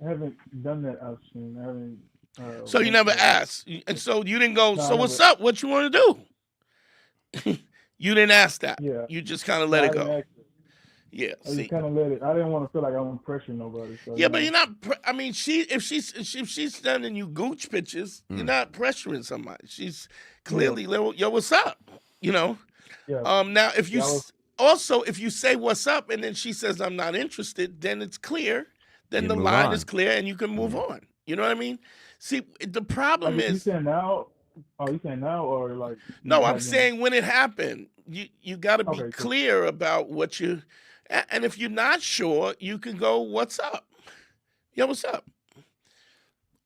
haven't done that option. I haven't. So you never asked, and so you didn't go. So what's up? What you want to do? You didn't ask that. Yeah. You just kind of let it go. Yeah. I just kind of let it. I didn't want to feel like I was pressuring nobody. So, yeah, but you're not. I mean, if she's sending you gooch pictures, you're not pressuring somebody. She's clearly, yo, what's up? Yeah. Now if you. If you say what's up and then she says I'm not interested, then it's clear. Then the line is clear and you can move on. You know what I mean? See, the problem is. You saying now? Oh, you saying now or like? No, I'm saying when it happened. You got to be clear about what you. And if you're not sure, you can go, "What's up? Yo, what's up?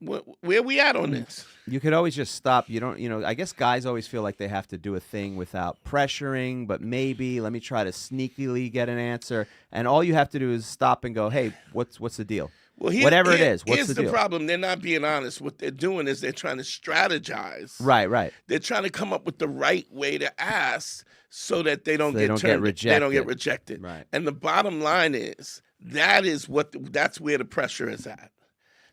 Where we at on this?" You could always just stop. You don't, I guess guys always feel like they have to do a thing without pressuring, but maybe let me try to sneakily get an answer. And all you have to do is stop and go, hey, what's the deal? Well, whatever it is, what's the deal? Here's the problem. They're not being honest. What they're doing is they're trying to strategize. Right. They're trying to come up with the right way to ask so that they don't get rejected. They don't get rejected. Right. And the bottom line is that's where the pressure is at.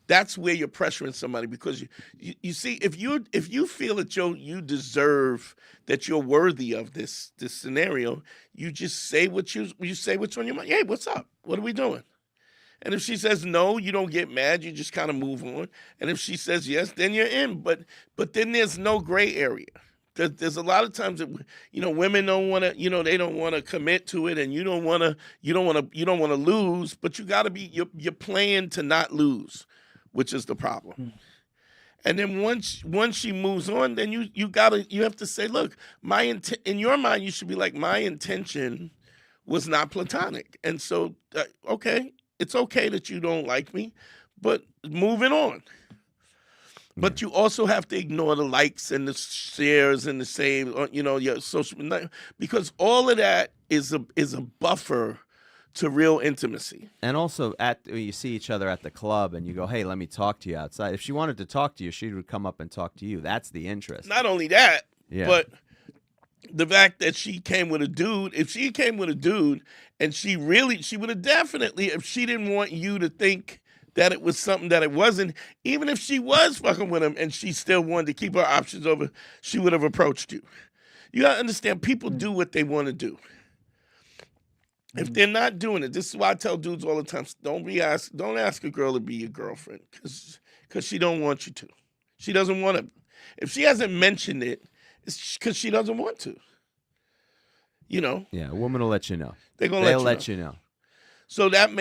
That's where you're pressuring somebody, because you see, if you feel that you deserve, that you're worthy of this scenario, you just say what's on your mind. Hey, what's up? What are we doing? And if she says no, you don't get mad. You just kind of move on. And if she says yes, then you're in. But then there's no gray area. There's a lot of times that women don't want to, they don't want to commit to it, and you don't want to lose. But you got to be you're playing to not lose, which is the problem. And then once she moves on, then you have to say, look, in your mind you should be like, my intention was not platonic, and so okay, it's okay that you don't like me, but moving on. But you also have to ignore the likes and the shares and the saves, your social media, because all of that is a buffer to real intimacy. And also, you see each other at the club, and you go, "Hey, let me talk to you outside." If she wanted to talk to you, she would come up and talk to you. That's the interest. Not only that, Yeah. but the fact that she came with a dude. If she came with a dude, and she would have definitely, if she didn't want you to think that it was something that it wasn't, even if she was fucking with him and she still wanted to keep her options open, she would have approached you. You gotta understand, people do what they want to do. If they're not doing it, this is why I tell dudes all the time: don't ask a girl to be your girlfriend, because she don't want you to. She doesn't want to. If she hasn't mentioned it, it's because she doesn't want to. Yeah, a woman will let you know. They'll let you know. So that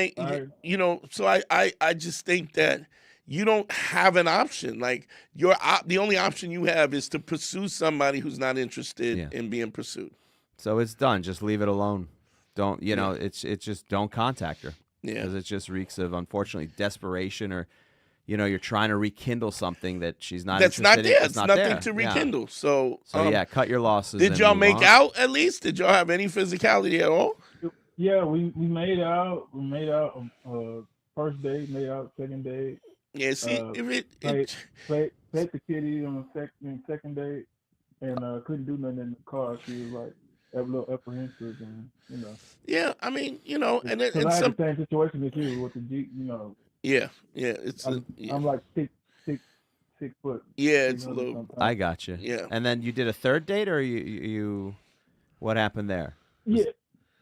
so I just think that you don't have an option. Like the only option you have is to pursue somebody who's not interested in being pursued. So it's done. Just leave it alone. Don't it's just don't contact her. Yeah, because it just reeks of, unfortunately, desperation, or you're trying to rekindle something that she's not. That's interested not there. in. It's nothing to rekindle. Yeah. So cut your losses. Did y'all make out at least? Did y'all have any physicality at all? Yeah, we made out. We made out first date, made out second date. Yeah, see, played the kitty on the second date, and couldn't do nothing in the car. She was like a little apprehensive, and Yeah, I mean, and I had the same situation as you with the Jeep, Yeah, I'm like 6 foot. Yeah, it's a little. I got you. Yeah. And then you did a third date, or you what happened there? Yeah.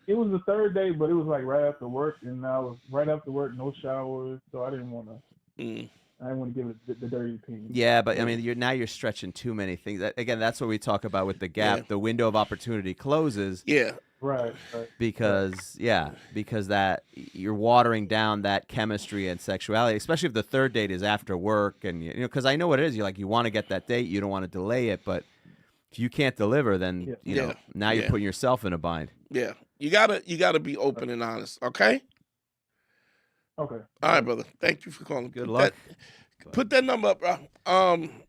It was the third day, but it was like right after work, and I was right after work, no showers, so I didn't want to. I didn't want to give it the dirty opinion. Yeah, but I mean, you're stretching too many things. Again, that's what we talk about with the gap. Yeah. The window of opportunity closes. Yeah. Right. Because that you're watering down that chemistry and sexuality, especially if the third date is after work, and because I know what it is. You want to get that date, you don't want to delay it, but if you can't deliver, then now you're putting yourself in a bind. Yeah. You gotta be open and honest, okay? Okay. All right, brother. Thank you for calling. Good luck. Put that number up, bro.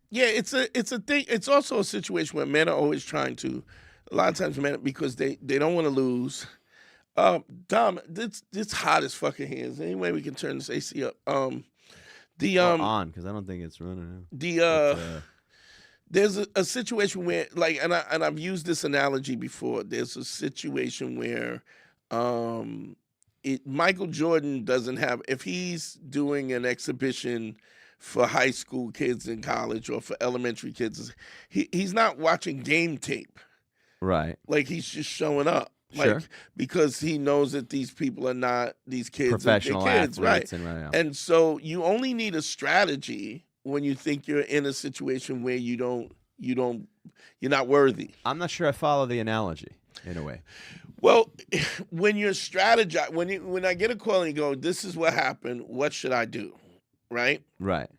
Yeah, it's a thing. It's also a situation where men are always trying to. A lot of times, men, because they don't want to lose. Dom, this hot as fucking here. Is there any way we can turn this AC up? On, because I don't think it's running. There's a situation where, like, and I've used this analogy before. There's a situation where, Michael Jordan doesn't have, if he's doing an exhibition for high school kids in college or for elementary kids, he's not watching game tape. Right. Like, he's just showing up. Like, because he knows that these people are not, these kids professional are kids, right? And so you only need a strategy when you think you're in a situation where you're not worthy. I'm not sure I follow the analogy in a way. Well, when you're strategizing, when I get a call and you go, this is what happened, what should I do? Right? Right.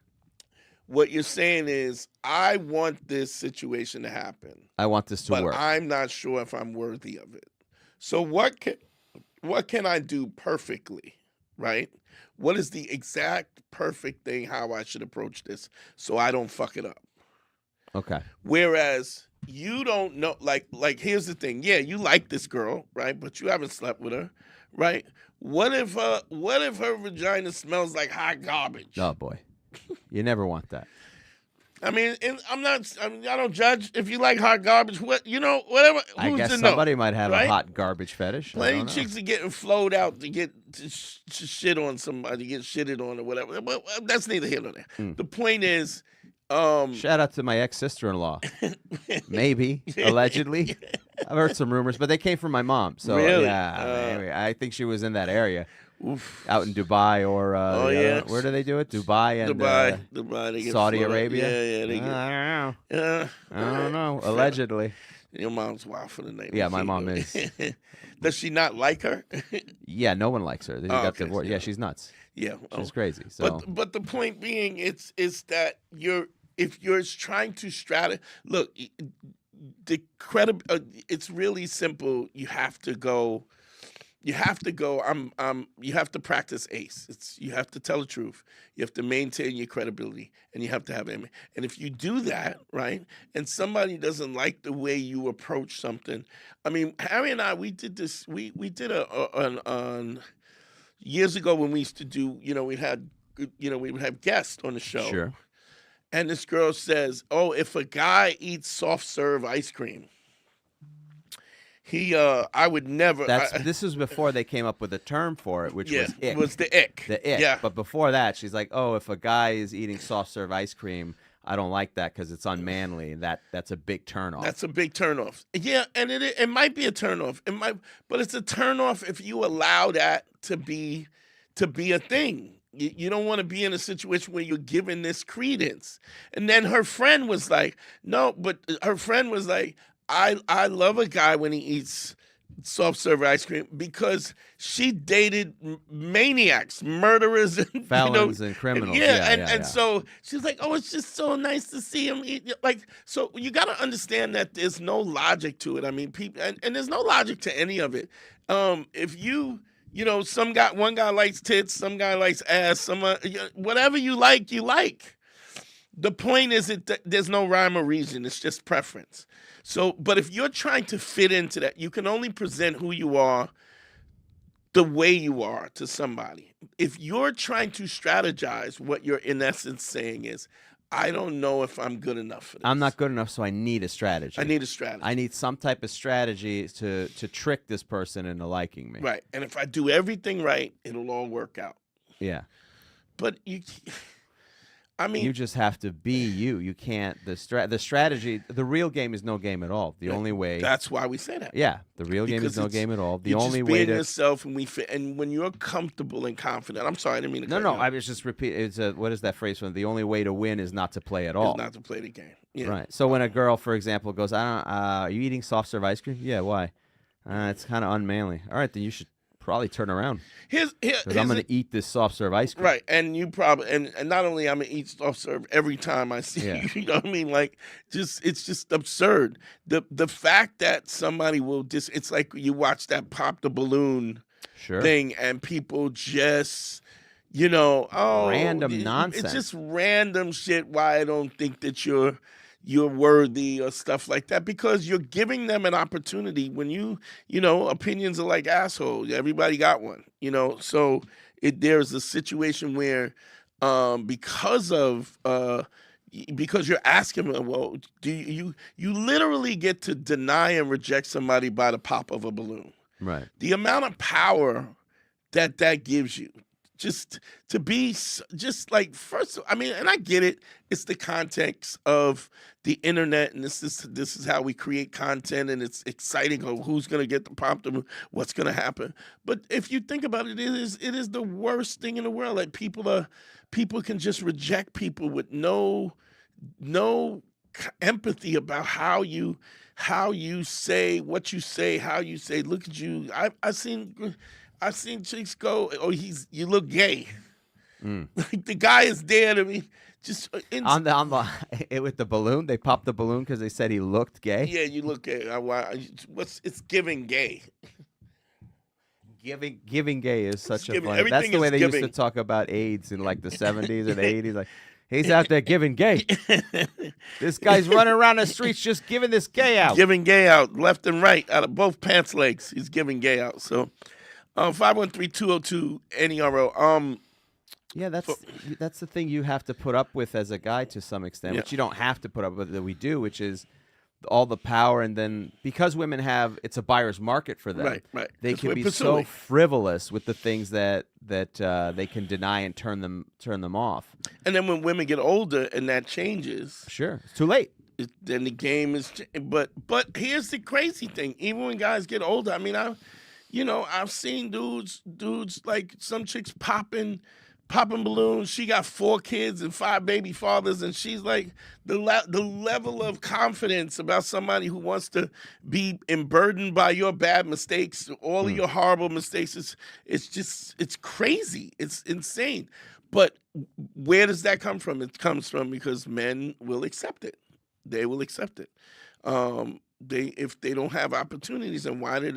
What you're saying is, I want this situation to happen. I want this to work. But I'm not sure if I'm worthy of it. So what can I do perfectly? Right? What is the exact perfect thing how I should approach this so I don't fuck it up? Okay. Whereas you don't know, like here's the thing. Yeah, you like this girl, right? But you haven't slept with her, right? What if her vagina smells like hot garbage? Oh boy, you never want that. I mean, I don't judge if you like hot garbage. Whatever. I guess somebody might have a hot garbage fetish. Plenty chicks are getting flowed out to shit on somebody, get shitted on or whatever. But that's neither here nor there. The point is, shout out to my ex-sister-in-law. Maybe allegedly, I've heard some rumors, but they came from my mom. So really? Anyway, I think she was in that area. Oof. Out in Dubai or where do they do it? Dubai and Dubai, they get Saudi Arabia. Yeah, they get. I don't know. Allegedly. Your mom's wild for the name. Yeah, my mom is. Does she not like her? Yeah, no one likes her. They got divorced. Yeah, she's nuts. Yeah, she's crazy. So, but the point being, it's that if you're trying to look, it's really simple. You have to go. you have to go. You have to practice ace. You have to tell the truth. You have to maintain your credibility, and you have to have aim. And if you do that, right, and somebody doesn't like the way you approach something, I mean, Harry and I, we did this. We did on years ago when we used to do. We would have guests on the show. Sure. And this girl says, "Oh, if a guy eats soft serve ice cream." I would never. This was before they came up with a term for it, which was ick. It was the ick. The ick. Yeah. But before that, she's like, "Oh, if a guy is eating soft serve ice cream, I don't like that because it's unmanly. That's a big turnoff." That's a big turnoff. Yeah, and it might be a turnoff. But it's a turnoff if you allow that to be a thing. You don't want to be in a situation where you're giving this credence. And then her friend was like, "No," but her friend was like, I love a guy when he eats soft serve ice cream because she dated maniacs, murderers, and felons and criminals. And so she's like, "Oh, it's just so nice to see him eat." Like, so you got to understand that there's no logic to it. I mean, people, and there's no logic to any of it. If one guy likes tits, some guy likes ass, whatever you like, you like. The point is that there's no rhyme or reason. It's just preference. So, but if you're trying to fit into that, you can only present who you are the way you are to somebody. If you're trying to strategize, what you're in essence saying is, I don't know if I'm good enough for this. I'm not good enough, so I need a strategy. I need a strategy. I need some type of strategy to trick this person into liking me. Right. And if I do everything right, it'll all work out. Yeah. But you just have to be you. You can't. The strategy. The real game is no game at all. The only way. That's why we say that. Yeah, the real game is no game at all. The only just way being to yourself, and when you're comfortable and confident. I'm sorry, I didn't mean to. No. I was just repeating. What is that phrase from? The only way to win is not to play at all. Is not to play the game. Yeah. Right. So when a girl, for example, goes, "Are you eating soft serve ice cream?" Yeah. Why? It's kind of unmanly. All right, then you should probably turn around. Because I'm going to eat this soft serve ice cream. Right, and you probably and not only I'm going to eat soft serve every time I see you. You know what I mean? Like, it's just absurd. The fact that somebody will it's like you watch that pop the balloon thing, and people just random nonsense. It's just random shit. Why I don't think that you're worthy or stuff like that, because you're giving them an opportunity. When opinions are like assholes. Everybody got one, so there's a situation where because you're asking them, well, do you literally get to deny and reject somebody by the pop of a balloon. Right. The amount of power that gives you. Just to be just like, first, I mean, and I get it. It's the context of the internet, and this is how we create content, and it's exciting. Oh, who's gonna get the prompt? What's gonna happen? But if you think about it, it is the worst thing in the world. Like people can just reject people with no empathy about how you say what you say, how you say. Look at you. I've seen chicks go, "Oh, you look gay." Like the guy is there to me. Just on the with the balloon, they popped the balloon because they said he looked gay. Yeah, you look gay. It's giving gay. Giving gay is such a funny. That's the way they used to talk about AIDS in like the 70s or the 80s. Like, he's out there giving gay. This guy's running around the streets just giving this gay out. Giving gay out left and right out of both pants legs. He's giving gay out. So 513-202-NERO. Yeah, that's the thing you have to put up with as a guy to some extent, which you don't have to put up with, that we do, which is all the power. And then because women it's a buyer's market for them, right. They can be so frivolous with the things that they can deny and turn them off. And then when women get older and that changes, sure, it's too late. Then the game is. But here's the crazy thing: even when guys get older, I mean, I've seen dudes like some chicks popping balloons. She got 4 kids and 5 baby fathers, and she's like the level of confidence about somebody who wants to be emburdened by your bad mistakes, all of your horrible mistakes. It's crazy. It's insane. But where does that come from? It comes from because men will accept it. They will accept it. if they don't have opportunities, and why do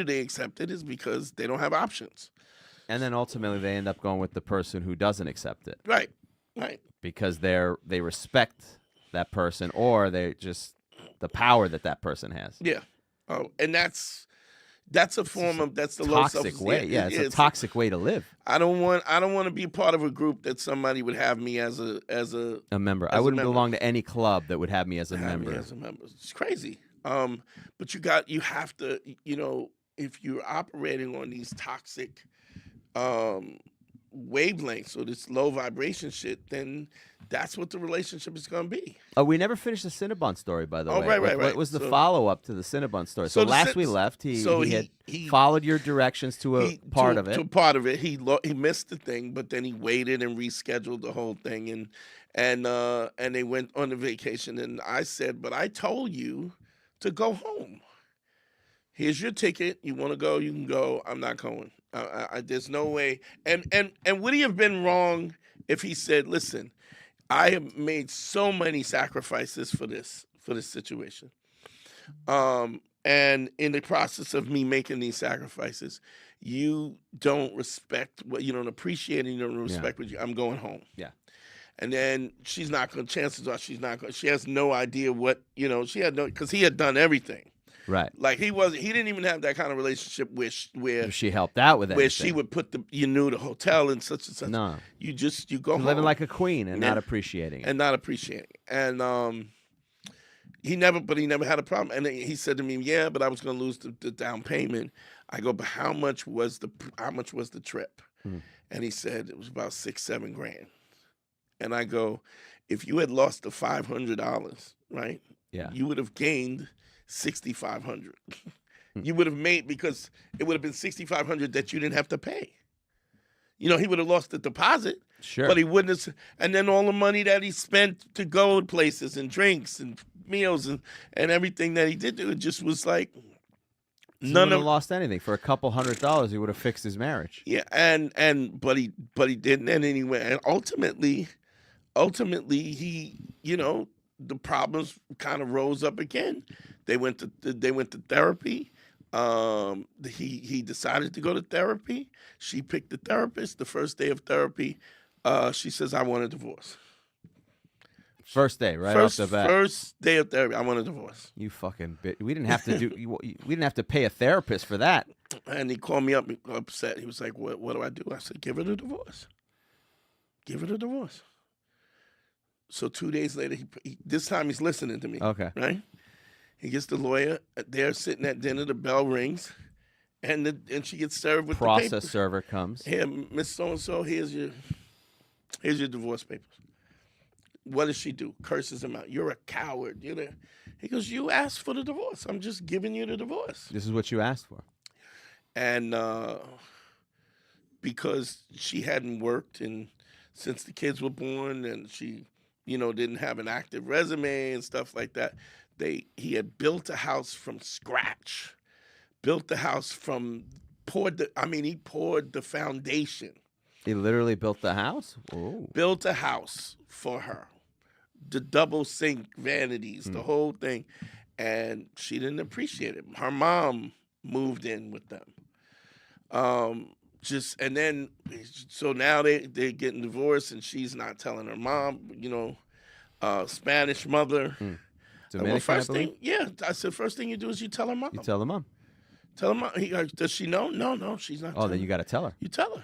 they accept it? Is because they don't have options. And then ultimately they end up going with the person who doesn't accept it. Right. Because they respect that person, or they just the power that person has. Yeah. Oh, and that's a form of that's the toxic low way. Yeah, it's a toxic way to live. I don't want to be part of a group that somebody would have me as a member. as I a wouldn't member. belong to any club that would have me as a Have me member. as a member. It's crazy. But you have to, if you're operating on these toxic wavelengths or this low vibration shit, then that's what the relationship is going to be. Oh, we never finished the Cinnabon story, by the way. Right. What was the So- follow-up to the Cinnabon story? So So the last Cin- we left, he so had he- followed your directions to a part of it. To part of it, he missed the thing, but then he waited and rescheduled the whole thing, and they went on the vacation. And I said, but I told you to go home. Here's your ticket. You want to go? You can go. I'm not going. There's no way. And would he have been wrong if he said, listen, I have made so many sacrifices for this situation. And in the process of me making these sacrifices, you don't respect what you don't appreciate, and you don't respect what I'm going home. Yeah. And then she's not going. Chances are she's not going. She has no idea what she had no, because he had done everything. Right. Like he didn't even have that kind of relationship where She helped out with where everything. she would put the hotel and such and such. No. You go home. Living like a queen and Yeah. not appreciating it. and not appreciating it. And he never had a problem. And then he said to me, "Yeah, but I was going to lose the down payment." I go, "But how much was the trip?" And he said it was about $6-7 grand. And I go, "If you had lost the $500, right? Yeah. You would have gained $6,500. You would have made, because it would have been $6,500 that you didn't have to pay. He would have lost the deposit, Sure. but he wouldn't have. And then all the money that he spent to go to places and drinks and meals and everything that he did do, it just was like He none wouldn't of. have lost anything. For a couple $100, he would have fixed his marriage. Yeah, but he didn't. And anyway, and ultimately, he, the problems kind of rose up again. They went to therapy. He decided to go to therapy. She picked the therapist. The first day of therapy, she says, "I want a divorce." First day, right off the bat. First day of therapy, "I want a divorce." You fucking bitch. We didn't have to we didn't have to pay a therapist for that. And he called me up upset. He was like, "What do I do?" I said, "Give her the divorce. Give her the divorce." So 2 days later, this time he's listening to me. Okay. Right? He gets the lawyer. They're sitting at dinner. The bell rings, and she gets served with the Process papers. server comes. Here, Miss So and So. Here's your divorce papers. What does she do? Curses him out. "You're a coward." He goes, "You asked for the divorce. I'm just giving you the divorce." This is what you asked for. And because she hadn't worked since the kids were born, and she, didn't have an active resume and stuff like that, he had built a house from scratch. Built the house he poured the foundation. He literally built the house? Whoa. Built a house for her. The double sink, vanities, the whole thing. And she didn't appreciate it. Her mom moved in with them. So now they're getting divorced, and she's not telling her mom, Spanish mother. Dominican, I believe? I said, first thing you do is you tell her mom. You tell the mom. Tell her mom. He goes, does she know? No, she's not. Oh, then you got to tell her. You tell her.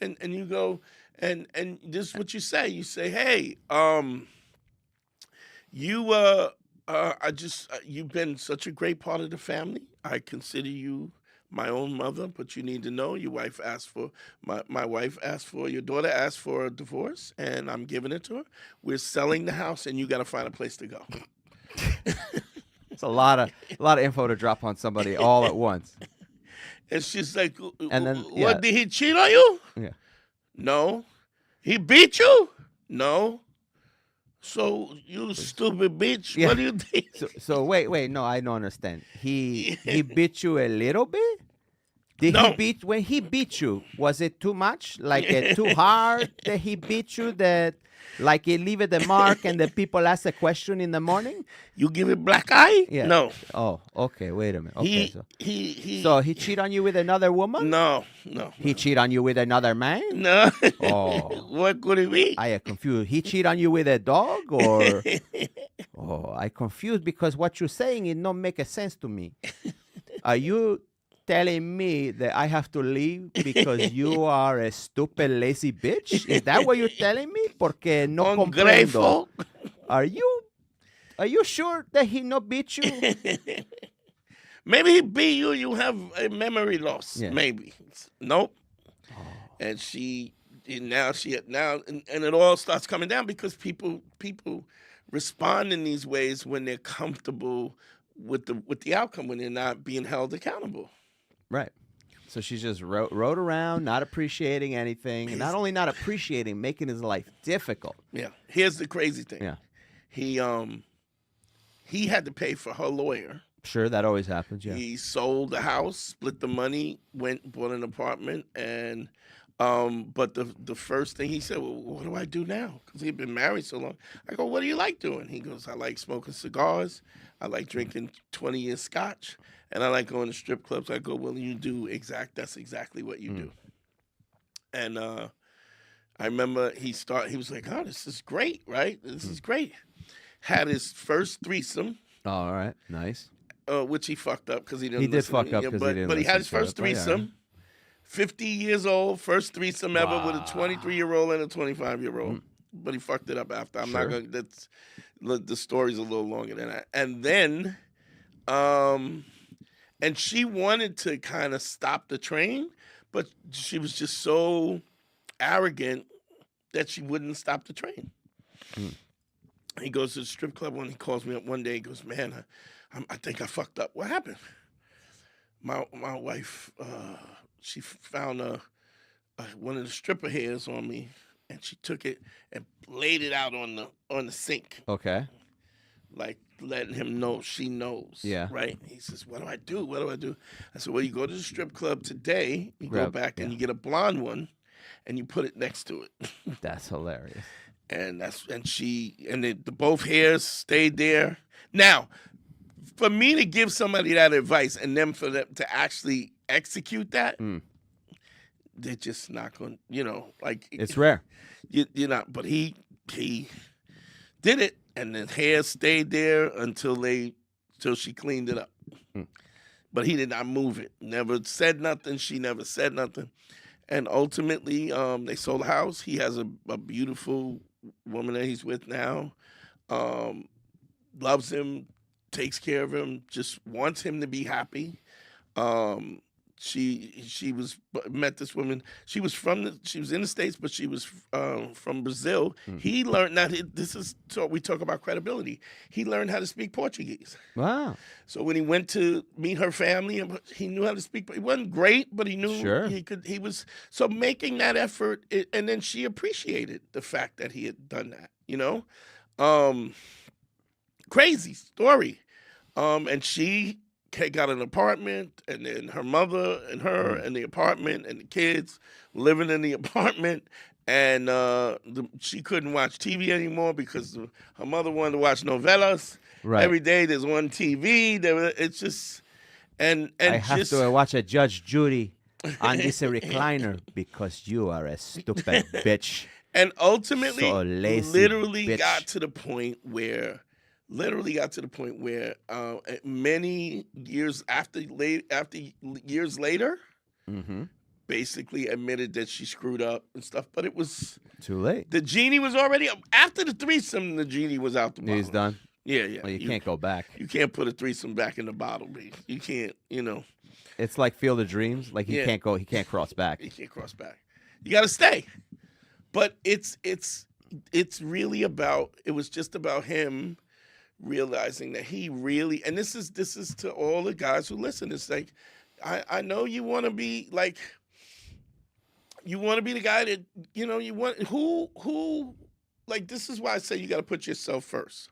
And you go, and this is what you say. You say, "Hey, you've been such a great part of the family. I consider you my own mother, but you need to know your wife asked for your daughter asked for a divorce, and I'm giving it to her. We're selling the house, and you got to find a place to go." It's a lot of info to drop on somebody all at once. And she's like, And then, "What, did he cheat on you?" Yeah. "No." "He beat you?" "No." "So you stupid bitch, Yeah. what do you think?" So wait, no, I don't understand. He bit you a little bit? Did No. he beat when he beat you? Was it too much? Like too hard that he beat you? That like it leave it the mark and the people ask a question in the morning? You give it black eye? Yeah. No. Oh, okay. Wait a minute. Okay. He So he cheat on you with another woman? No. He cheat on you with another man? No. Oh. What could it be? I am confused. He cheat on you with a dog or? Oh, I confused because what you're saying it don't make a sense to me. Are you telling me that I have to leave because you are a stupid, lazy bitch? Is that what you're telling me? Porque no comprendo. Ungrateful. Are you sure that he not beat you? Maybe he beat you. You have a memory loss. Yeah. Maybe. Nope. And now it all starts coming down because people respond in these ways when they're comfortable with the outcome, when they're not being held accountable. Right. So she just rode around, not appreciating anything, and not only not appreciating, making his life difficult. Yeah. Here's the crazy thing. Yeah. He had to pay for her lawyer. Sure, that always happens. Yeah. He sold the house, split the money, bought an apartment, and but the first thing he said, well, what do I do now? Because he'd been married so long. I go, what do you like doing? He goes, I like smoking cigars. I like drinking 20-year scotch. And I like going to strip clubs. I go, well, that's exactly what you do. And I remember he was like, oh, this is great, right? This is great. Had his first threesome. All right, nice. Which he fucked up because he didn't. He did fuck up because he didn't. But he had his listen to first it, but yeah. threesome. 50 years old, first threesome ever with a 23-year-old and a 25-year-old. But he fucked it up after. I'm not gonna. The story's a little longer than that. And then, and she wanted to kind of stop the train, but she was just so arrogant that she wouldn't stop the train. He goes to the strip club when he calls me up one day. He goes, man, I think I fucked up. What happened? My wife, she found one of the stripper hairs on me, and she took it and laid it out on the sink. Okay. Like letting him know she knows. Yeah. Right? He says, what do I do? What do I do? I said, well, you go to the strip club today, you go back and you get a blonde one, and you put it next to it. That's hilarious. And the both hairs stayed there. Now, for me to give somebody that advice and then for them to actually execute that, they're just not going. Like it's rare. You're not. But he did it, and the hair stayed there until she cleaned it up. But he did not move it. Never said nothing. She never said nothing. And ultimately, they sold the house. He has a beautiful woman that he's with now, loves him, takes care of him, just wants him to be happy. She met this woman. She was in the States, but she was from Brazil. He learned we talk about credibility. He learned how to speak Portuguese. Wow. So when he went to meet her family, he knew how to speak. It wasn't great, but he knew he could. He was so making that effort, and then she appreciated the fact that he had done that. Crazy story. And she got an apartment, and then her mother and her and the apartment and the kids living in the apartment, and she couldn't watch TV anymore because her mother wanted to watch novelas. Right. Every day there's one TV. It's just and I have to watch a Judge Judy on this recliner because you are a stupid bitch. And ultimately, so lazy literally bitch. got to the point where many years years later, basically admitted that she screwed up and stuff. But it was too late. The genie was already after the threesome. The genie was out the bottle. He's done. Yeah. Well, you can't go back. You can't put a threesome back in the bottle, baby. You can't. It's like Field of Dreams. Like he can't go. He can't cross back. He can't cross back. You got to stay. But it's really about. It was just about him realizing that he really, and this is to all the guys who listen. It's like, I know you want to be like, you want to be the guy that you want who like. This is why I say you got to put yourself first.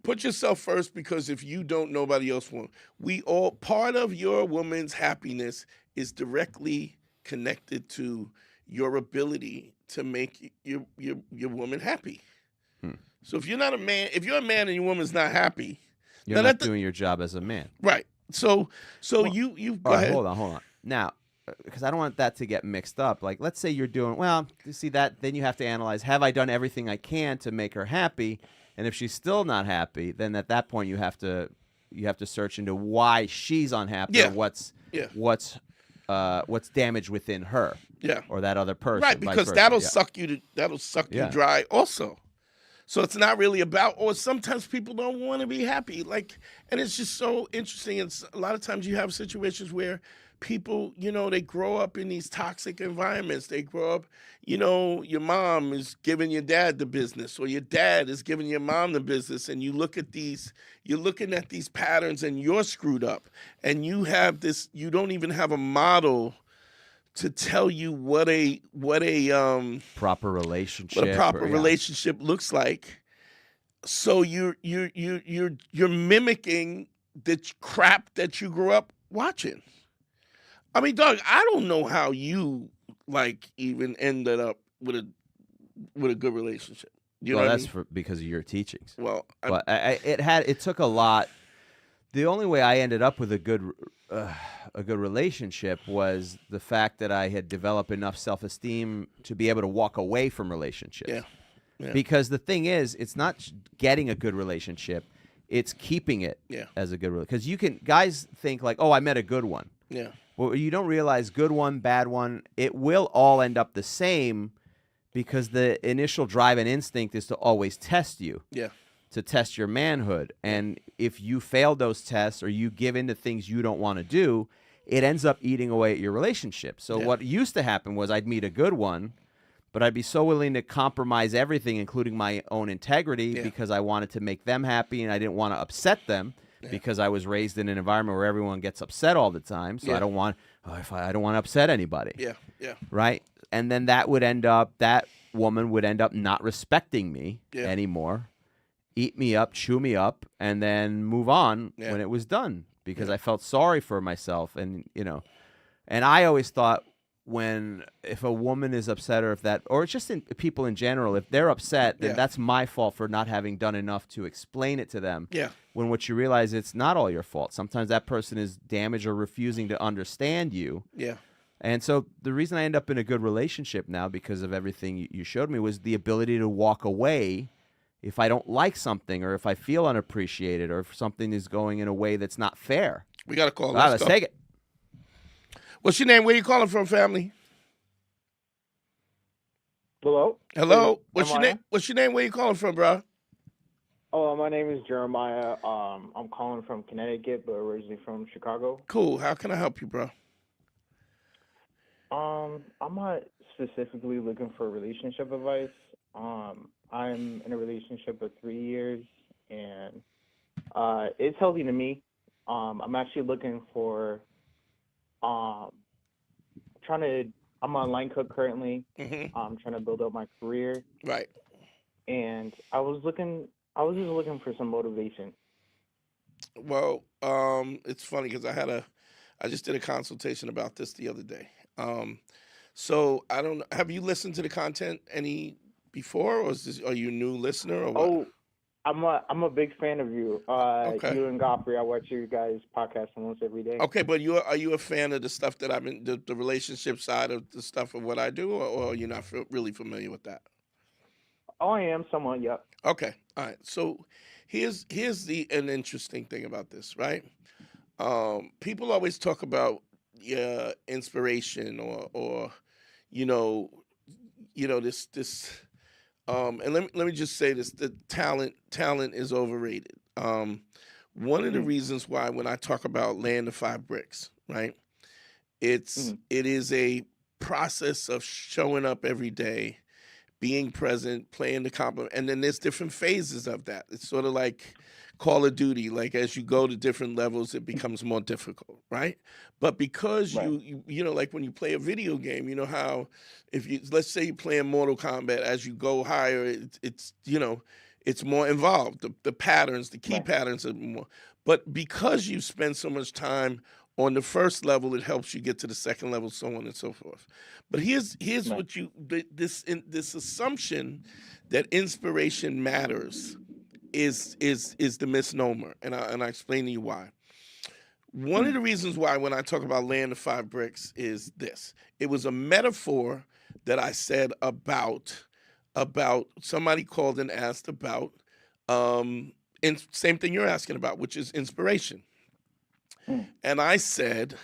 Put yourself first, because if you don't, nobody else will. We all, part of your woman's happiness is directly connected to your ability to make your woman happy. So if you're not a man, if you're a man and your woman's not happy, You're not doing your job as a man. right. So you go ahead. Hold on. Now, because I don't want that to get mixed up. Like, let's say you're doing, well, you see that, then you have to analyze, have I done everything I can to make her happy? And if she's still not happy, then at that point you have to search into why she's unhappy, or what's damaged within her, or that other person, right? Because that'll suck you dry also. So it's not really about, or sometimes people don't want to be happy, like, and it's just so interesting. It's a lot of times you have situations where people, they grow up in these toxic environments. They grow up, your mom is giving your dad the business, or your dad is giving your mom the business, and you're looking at these patterns, and you're screwed up, and you don't even have a model to tell you what a proper relationship, relationship looks like. So you're mimicking the crap that you grew up watching. I mean, Doug, I don't know how you even ended up with a good relationship. You know what that's I mean? because of your teachings. Well, but it took a lot. The only way I ended up with a good relationship was the fact that I had developed enough self-esteem to be able to walk away from relationships. Yeah. Because the thing is, it's not getting a good relationship; it's keeping it as a good relationship. Because guys think like, "Oh, I met a good one." Yeah. Well, you don't realize good one, bad one, it will all end up the same, because the initial drive and instinct is to always test you. Yeah. To test your manhood. And if you fail those tests, or you give in to things you don't want to do, it ends up eating away at your relationship. So what used to happen was I'd meet a good one, but I'd be so willing to compromise everything, including my own integrity, because I wanted to make them happy and I didn't want to upset them, because I was raised in an environment where everyone gets upset all the time. So I don't want to upset anybody. Yeah. Right? And then that woman would end up not respecting me anymore. Eat me up, chew me up, and then move on when it was done, because I felt sorry for myself. And I always thought, if a woman is upset, or it's just people in general, if they're upset, then that's my fault for not having done enough to explain it to them. Yeah. When what you realize, it's not all your fault. Sometimes that person is damaged or refusing to understand you. Yeah. And so the reason I end up in a good relationship now, because of everything you showed me, was the ability to walk away if I don't like something, or if I feel unappreciated, or if something is going in a way that's not fair. We got a call. Let's take it. What's your name? Where you calling from, family? Hello? What's your name? What's your name? Where you calling from, bro? Oh, my name is Jeremiah. I'm calling from Connecticut, but originally from Chicago. Cool. How can I help you, bro? I'm not specifically looking for relationship advice. I'm in a relationship of 3 years, and it's healthy to me. I'm actually looking for I'm a line cook currently. I'm trying to build up my career. Right. And I was just looking for some motivation. Well, it's funny because I just did a consultation about this the other day. So I don't know. Have you listened to the content any before, or are you a new listener, or what? Oh, I'm a big fan of you. Okay. You and Godfrey, I watch your guys' podcast almost every day. Okay, but are you a fan of the stuff that the relationship side of the stuff of what I do, or you're not really familiar with that? Oh, I am somewhat, yep. Okay, all right. So here's an interesting thing about this, right? People always talk about inspiration or this. And let me just say this: the talent is overrated. One of the reasons why, when I talk about laying the 5 bricks, right? It is a process of showing up every day, being present, playing the compliment, and then there's different phases of that. It's sort of like Call of Duty. Like as you go to different levels, it becomes more difficult, right? But because you like when you play a video game, you know how let's say you're playing Mortal Kombat, as you go higher, It's more involved. The patterns, the key Right. patterns are more. But because you spend so much time on the first level, it helps you get to the second level, so on and so forth. But here's Right. what this assumption that inspiration matters is the misnomer, and I explain to you why. One of the reasons why when I talk about laying the 5 bricks is this. It was a metaphor that I said about somebody called and asked about and same thing you're asking about, which is inspiration. And I said,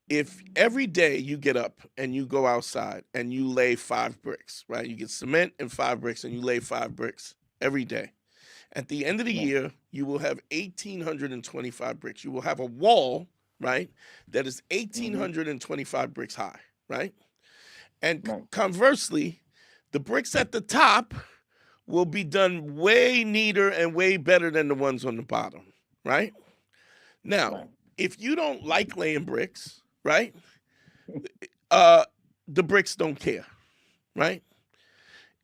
if every day you get up and you go outside and you lay 5 bricks, right? You get cement and 5 bricks and you lay 5 bricks every day. At the end of the year, you will have 1,825 bricks. You will have a wall, right, that is 1,825 bricks high, right? And Right. conversely, the bricks at the top will be done way neater and way better than the ones on the bottom, right? Now, Right. if you don't like laying bricks, right, the bricks don't care, right?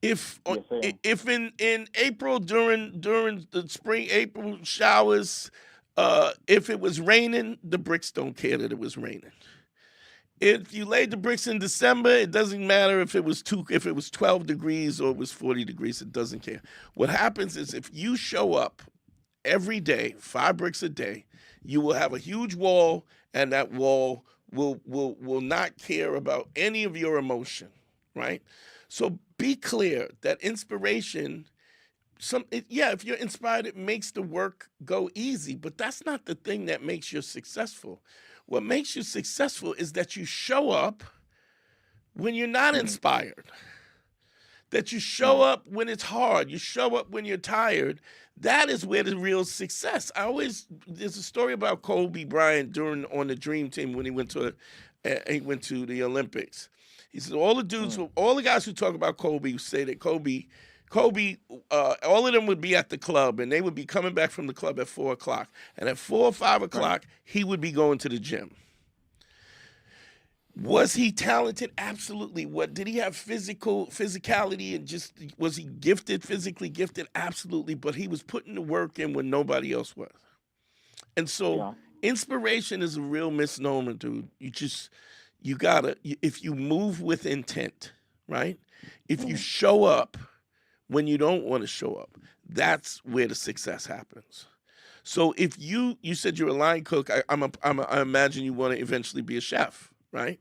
If Yes, I am. if in April during the spring April showers, if it was raining, the bricks don't care that it was raining. If you laid the bricks in December, it doesn't matter if it was 12 degrees or it was 40 degrees. It doesn't care. What happens is if you show up every day, 5 bricks a day, you will have a huge wall, and that wall will not care about any of your emotion, right? So be clear that inspiration, if you're inspired, it makes the work go easy, but that's not the thing that makes you successful. What makes you successful is that you show up when you're not inspired, that you show up when it's hard, you show up when you're tired. That is where the real success. There's a story about Kobe Bryant on the Dream Team when he went to the Olympics. He said all the guys who talk about Kobe say that Kobe, all of them would be at the club and they would be coming back from the club at 4:00, and at 4 or 5 o'clock he would be going to the gym. Was he talented? Absolutely. What did he have physicality and just was he physically gifted? Absolutely. But he was putting the work in when nobody else was. And so inspiration is a real misnomer, dude. You gotta, if you move with intent, right? If you show up when you don't want to show up, that's where the success happens. So if you said you're a line cook, I imagine you want to eventually be a chef, right?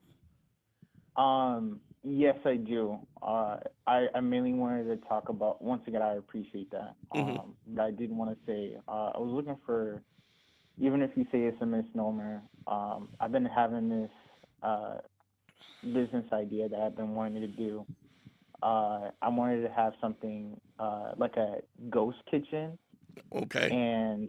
Yes, I do. I mainly wanted to talk about, once again, I appreciate that. But I did want to say, I was looking for, even if you say it's a misnomer, I've been having this business idea that I've been wanting to do. I wanted to have something like a ghost kitchen. Okay. And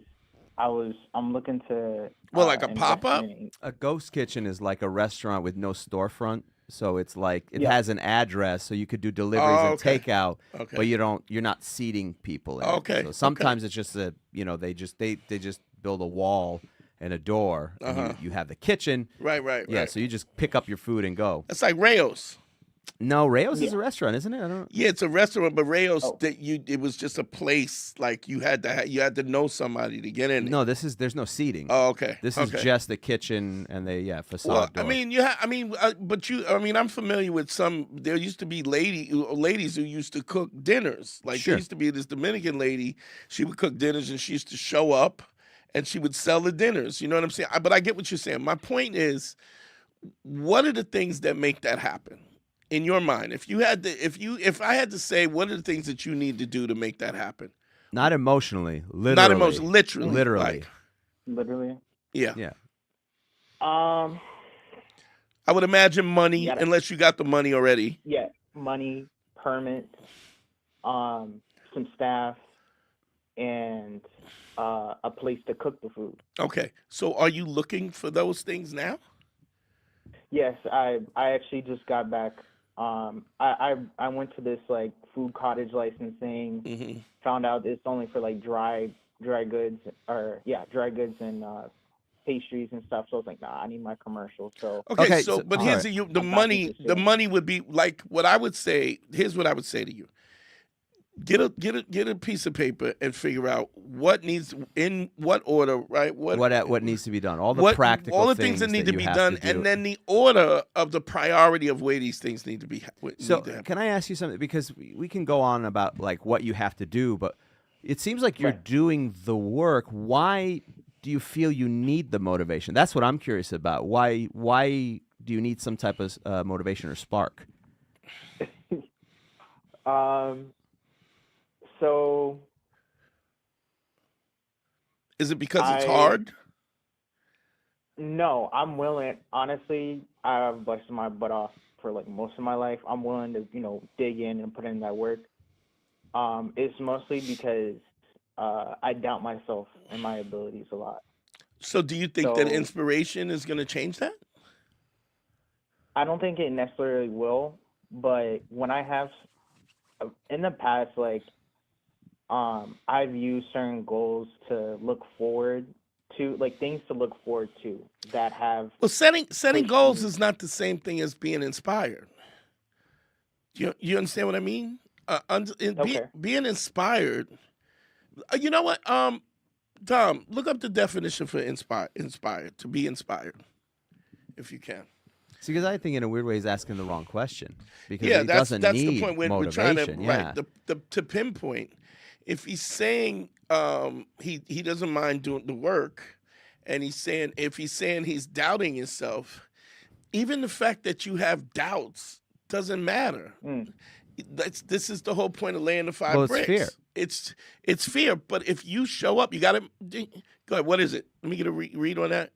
I'm looking to like a pop-up? A ghost kitchen is like a restaurant with no storefront. So it's like it has an address, so you could do deliveries and takeout, but you're not seating people in it. So sometimes it's just they just build a wall and a door, and you have the kitchen. Right. Yeah, so you just pick up your food and go. That's like Rayo's. No, Rayo's is a restaurant, isn't it? I don't know. Yeah, it's a restaurant, but Rayo's it was just a place like you had to know somebody to get in. No, there's no seating. Oh, okay. This is just the kitchen and facade Well, door. I'm familiar with some. There used to be ladies who used to cook dinners. Like there used to be this Dominican lady. She would cook dinners and she used to show up, and she would sell the dinners. You know what I'm saying? But I get what you're saying. My point is, what are the things that make that happen? In your mind, if I had to say, what are the things that you need to do to make that happen? Not emotionally, literally. Not emotionally, literally. Literally. Literally? Yeah. Yeah. I would imagine money, unless you got the money already. Yeah, money, permit, some staff, and a place to cook the food. Okay, so are you looking for those things now? Yes, I actually just got back. I went to this like food cottage licensing. Found out it's only for like dry goods and pastries and stuff. So I was like, nah, I need my commercial. So but here's the money would be like what I would say. Here's what I would say to you. Get a piece of paper and figure out what needs in what order, right? What needs to be done? All the practical all the things that need to you be have done, to do. and then the order of the priority of where these things need to be. So need to happen. can I ask you something? Because we can go on about like what you have to do, but it seems like you're doing the work. Why do you feel you need the motivation? That's what I'm curious about. Why do you need some type of motivation or spark? So Is it because it's hard? No, I'm willing. Honestly, I've busted my butt off for like most of my life. I'm willing to, dig in and put in that work. It's mostly because I doubt myself and my abilities a lot. So do you think that inspiration is going to change that? I don't think it necessarily will, but when I have in the past, like, I've used certain goals to look forward to, like things to look forward to that have. Well, setting goals is not the same thing as being inspired. You understand what I mean? Being inspired. You know what? Tom, look up the definition for inspired. To be inspired, if you can. See, because I think in a weird way he's asking the wrong question. Because that's need the point we're trying to yeah. to pinpoint. If he's saying he doesn't mind doing the work, and if he's saying he's doubting himself, even the fact that you have doubts doesn't matter. This is the whole point of laying the 5 bricks. Fear. It's fear. But if you show up, you got to go ahead. What is it? Let me get a read on that.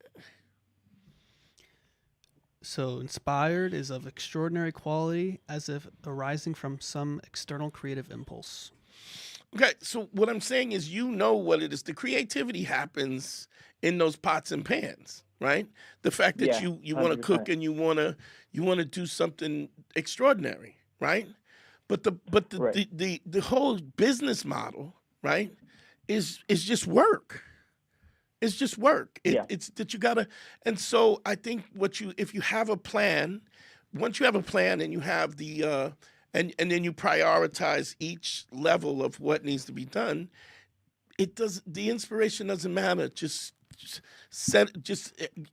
So inspired is of extraordinary quality, as if arising from some external creative impulse. Okay, so what I'm saying is, what it is. The creativity happens in those pots and pans, right? The fact that you want to cook and you want to do something extraordinary, right? But the whole business model, right, is just work. It's just work. It's that you gotta. And so I think if you have a plan, once you have a plan and you have the and then you prioritize each level of what needs to be done, the inspiration doesn't matter. Just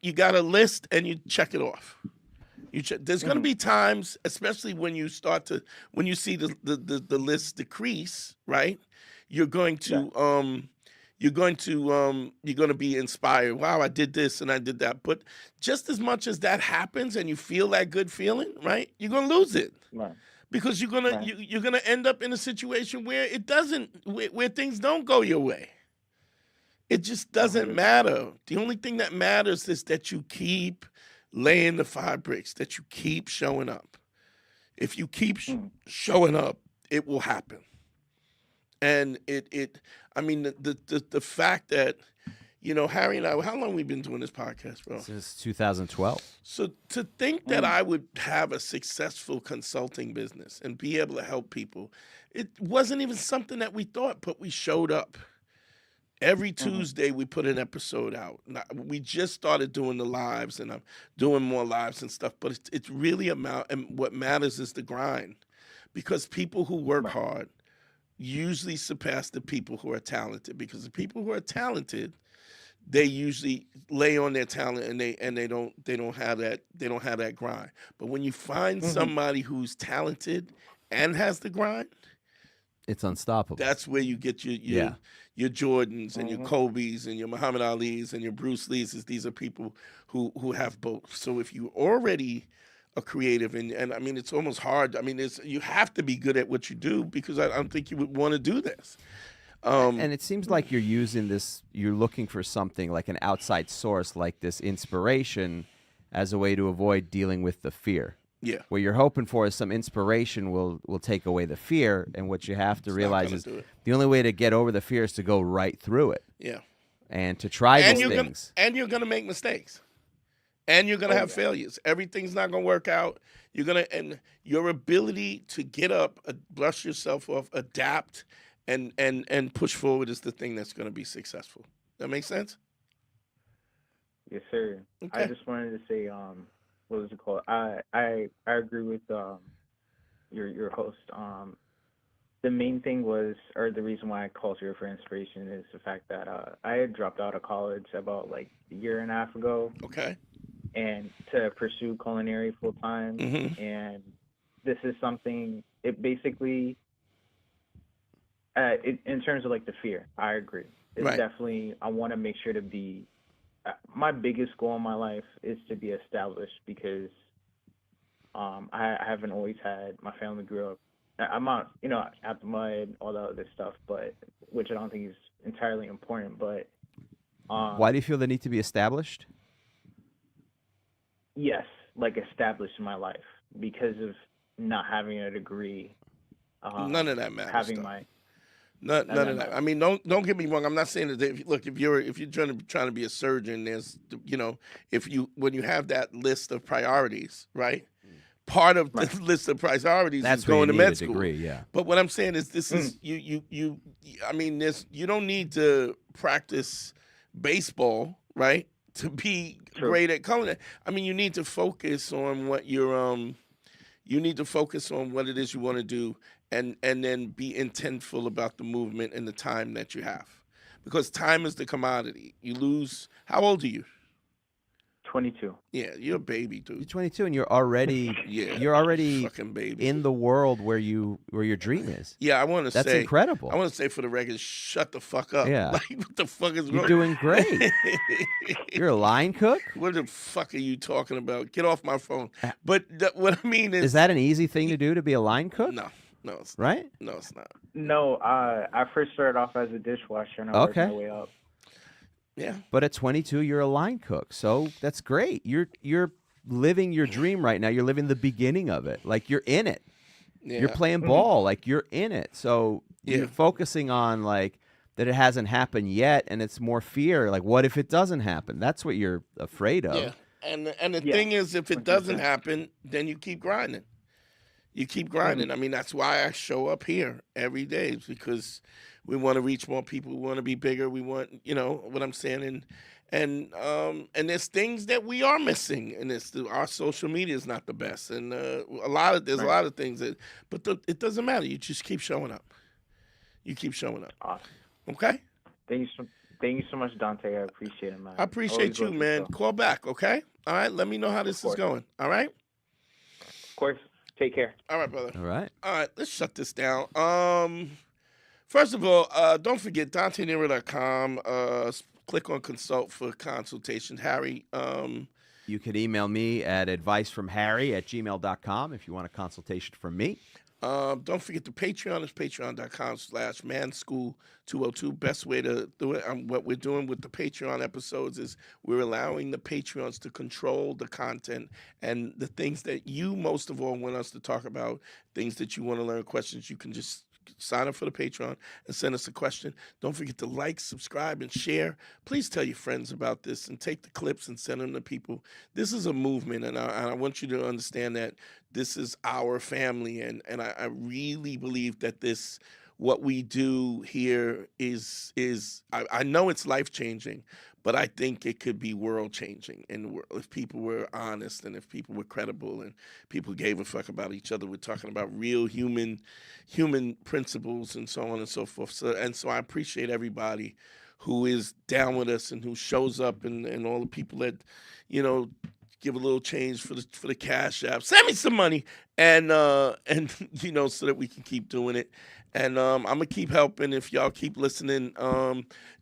you got a list and you check it off. There's going to be times, especially when you see the list decrease, right? You're going to be inspired. Wow, I did this and I did that. But just as much as that happens and you feel that good feeling, right? You're going to lose it. Right. Because you're gonna end up in a situation where where things don't go your way. It just doesn't matter. The only thing that matters is that you keep laying the 5 bricks, that you keep showing up. If you keep showing up, it will happen. And the fact that, Harry and I, how long have we been doing this podcast, bro? Since 2012. So to think that I would have a successful consulting business and be able to help people, it wasn't even something that we thought, but we showed up. Every Tuesday we put an episode out. We just started doing the lives, and I'm doing more lives and stuff, but it's really and what matters is the grind. Because people who work hard usually surpass the people who are talented, because the people who are talented, they usually lay on their talent and they don't have that grind. But when you find somebody who's talented and has the grind, it's unstoppable. That's where you get your Jordans and your Kobe's and your Muhammad Ali's and your Bruce Lee's. These are people who have both. So if you already are creative and it's almost hard. You have to be good at what you do, because I don't think you would want to do this. And it seems like you're looking for something like an outside source, like this inspiration, as a way to avoid dealing with the fear. Yeah. What you're hoping for is some inspiration will take away the fear, and what you have to realize is the only way to get over the fear is to go right through it. Yeah. And to try these things. And you're going to make mistakes. And you're going to have failures. Everything's not going to work out. And your ability to get up, brush yourself off, adapt, and push forward is the thing that's going to be successful. That make sense? Yes, sir. Okay. I just wanted to say, what was it called? I agree with your host. the main thing was, or the reason why I called you for inspiration is the fact that I had dropped out of college about like a year and a half ago, Okay. and to pursue culinary full time. Mhm. And this is something. It basically, in terms of like the fear, I agree. It's Right. definitely. I want to make sure to be. My biggest goal in my life is to be established because I haven't always had. My family grew up. I'm not, out the mud, all that other stuff, but which I don't think is entirely important. But Why do you feel the need to be established? yes, like established in my life because of not having a degree. None of that matters. Having though. my None that of that. matters. I mean, don't get me wrong. I'm not saying that. If you're trying to be a surgeon, there's when you have that list of priorities, right? Part of the list of priorities That's is where you going to need med a school. degree, yeah. But what I'm saying is, this is you. I mean, you don't need to practice baseball, right, to be great at culinary. I mean, you need to focus on what you need to focus on what it is you want to do, and then be intentful about the movement and the time that you have, because time is the commodity. You lose. How old are you? 22. Yeah, you're a baby, dude. You're 22 and you're already fucking baby. in the world where your dream is. Yeah, I want to say that's incredible. I want to say for the record, shut the fuck up. Yeah. Like, what the fuck is You're wrong? doing great. You're a line cook? What the fuck are you talking about? Get off my phone. But what I mean is that an easy thing to do, to be a line cook? No, it's not. Right? No, it's not. No, I first started off as a dishwasher and I worked my way up. Yeah. But at 22, you're a line cook, so that's great. You're living your dream right now. You're living the beginning of it. Like, you're in it. Yeah. You're playing ball. Like, you're in it. So you're focusing on, like, that it hasn't happened yet, and it's more fear. Like, what if it doesn't happen? That's what you're afraid of. Yeah. And the thing is, if it doesn't happen, then you keep grinding. You keep grinding. I mean, that's why I show up here every day, is because we want to reach more people. We want to be bigger. We want, what I'm saying. And there's things that we are missing in this. Our social media is not the best, and there's a lot of things but it doesn't matter. You just keep showing up. You keep showing up. Awesome. Okay. Thank you so much, Dante. I appreciate it, man. I appreciate you, man. Call back, okay? All right. Let me know how this is going. All right. Of course. Take care. All right, brother. All right. All right. Let's shut this down. First of all, don't forget DanteNero.com. Click on consult for consultation. Harry. You could email me at advicefromharry@gmail.com if you want a consultation from me. Don't forget the Patreon is patreon.com/manschool202. Best way to do it. What we're doing with the Patreon episodes is we're allowing the Patreons to control the content and the things that you most of all want us to talk about, things that you want to learn, questions. You can just sign up for the Patreon and send us a question. Don't forget to like, subscribe, and share. Please tell your friends about this and take the clips and send them to people. This is a movement, and I want you to understand that this is our family, and I really believe that what we do here is I know it's life-changing, but I think it could be world-changing in the world if people were honest and if people were credible and people gave a fuck about each other. We're talking about real human principles and so on and so forth. So I appreciate everybody who is down with us and who shows up and all the people that, give a little change for the Cash App. Send me some money and so that we can keep doing it. And I'm gonna keep helping if y'all keep listening.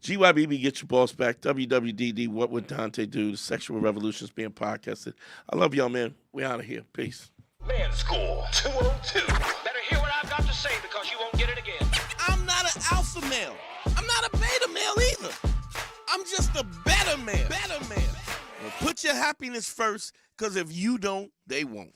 GYBB, get your balls back. WWDD, what would Dante do? The Sexual Revolution is being podcasted. I love y'all, man. We out of here. Peace. Man School 202. Better hear what I've got to say because you won't get it again. I'm not an alpha male. I'm not a beta male either. I'm just a better man. Well, put your happiness first, because if you don't, they won't.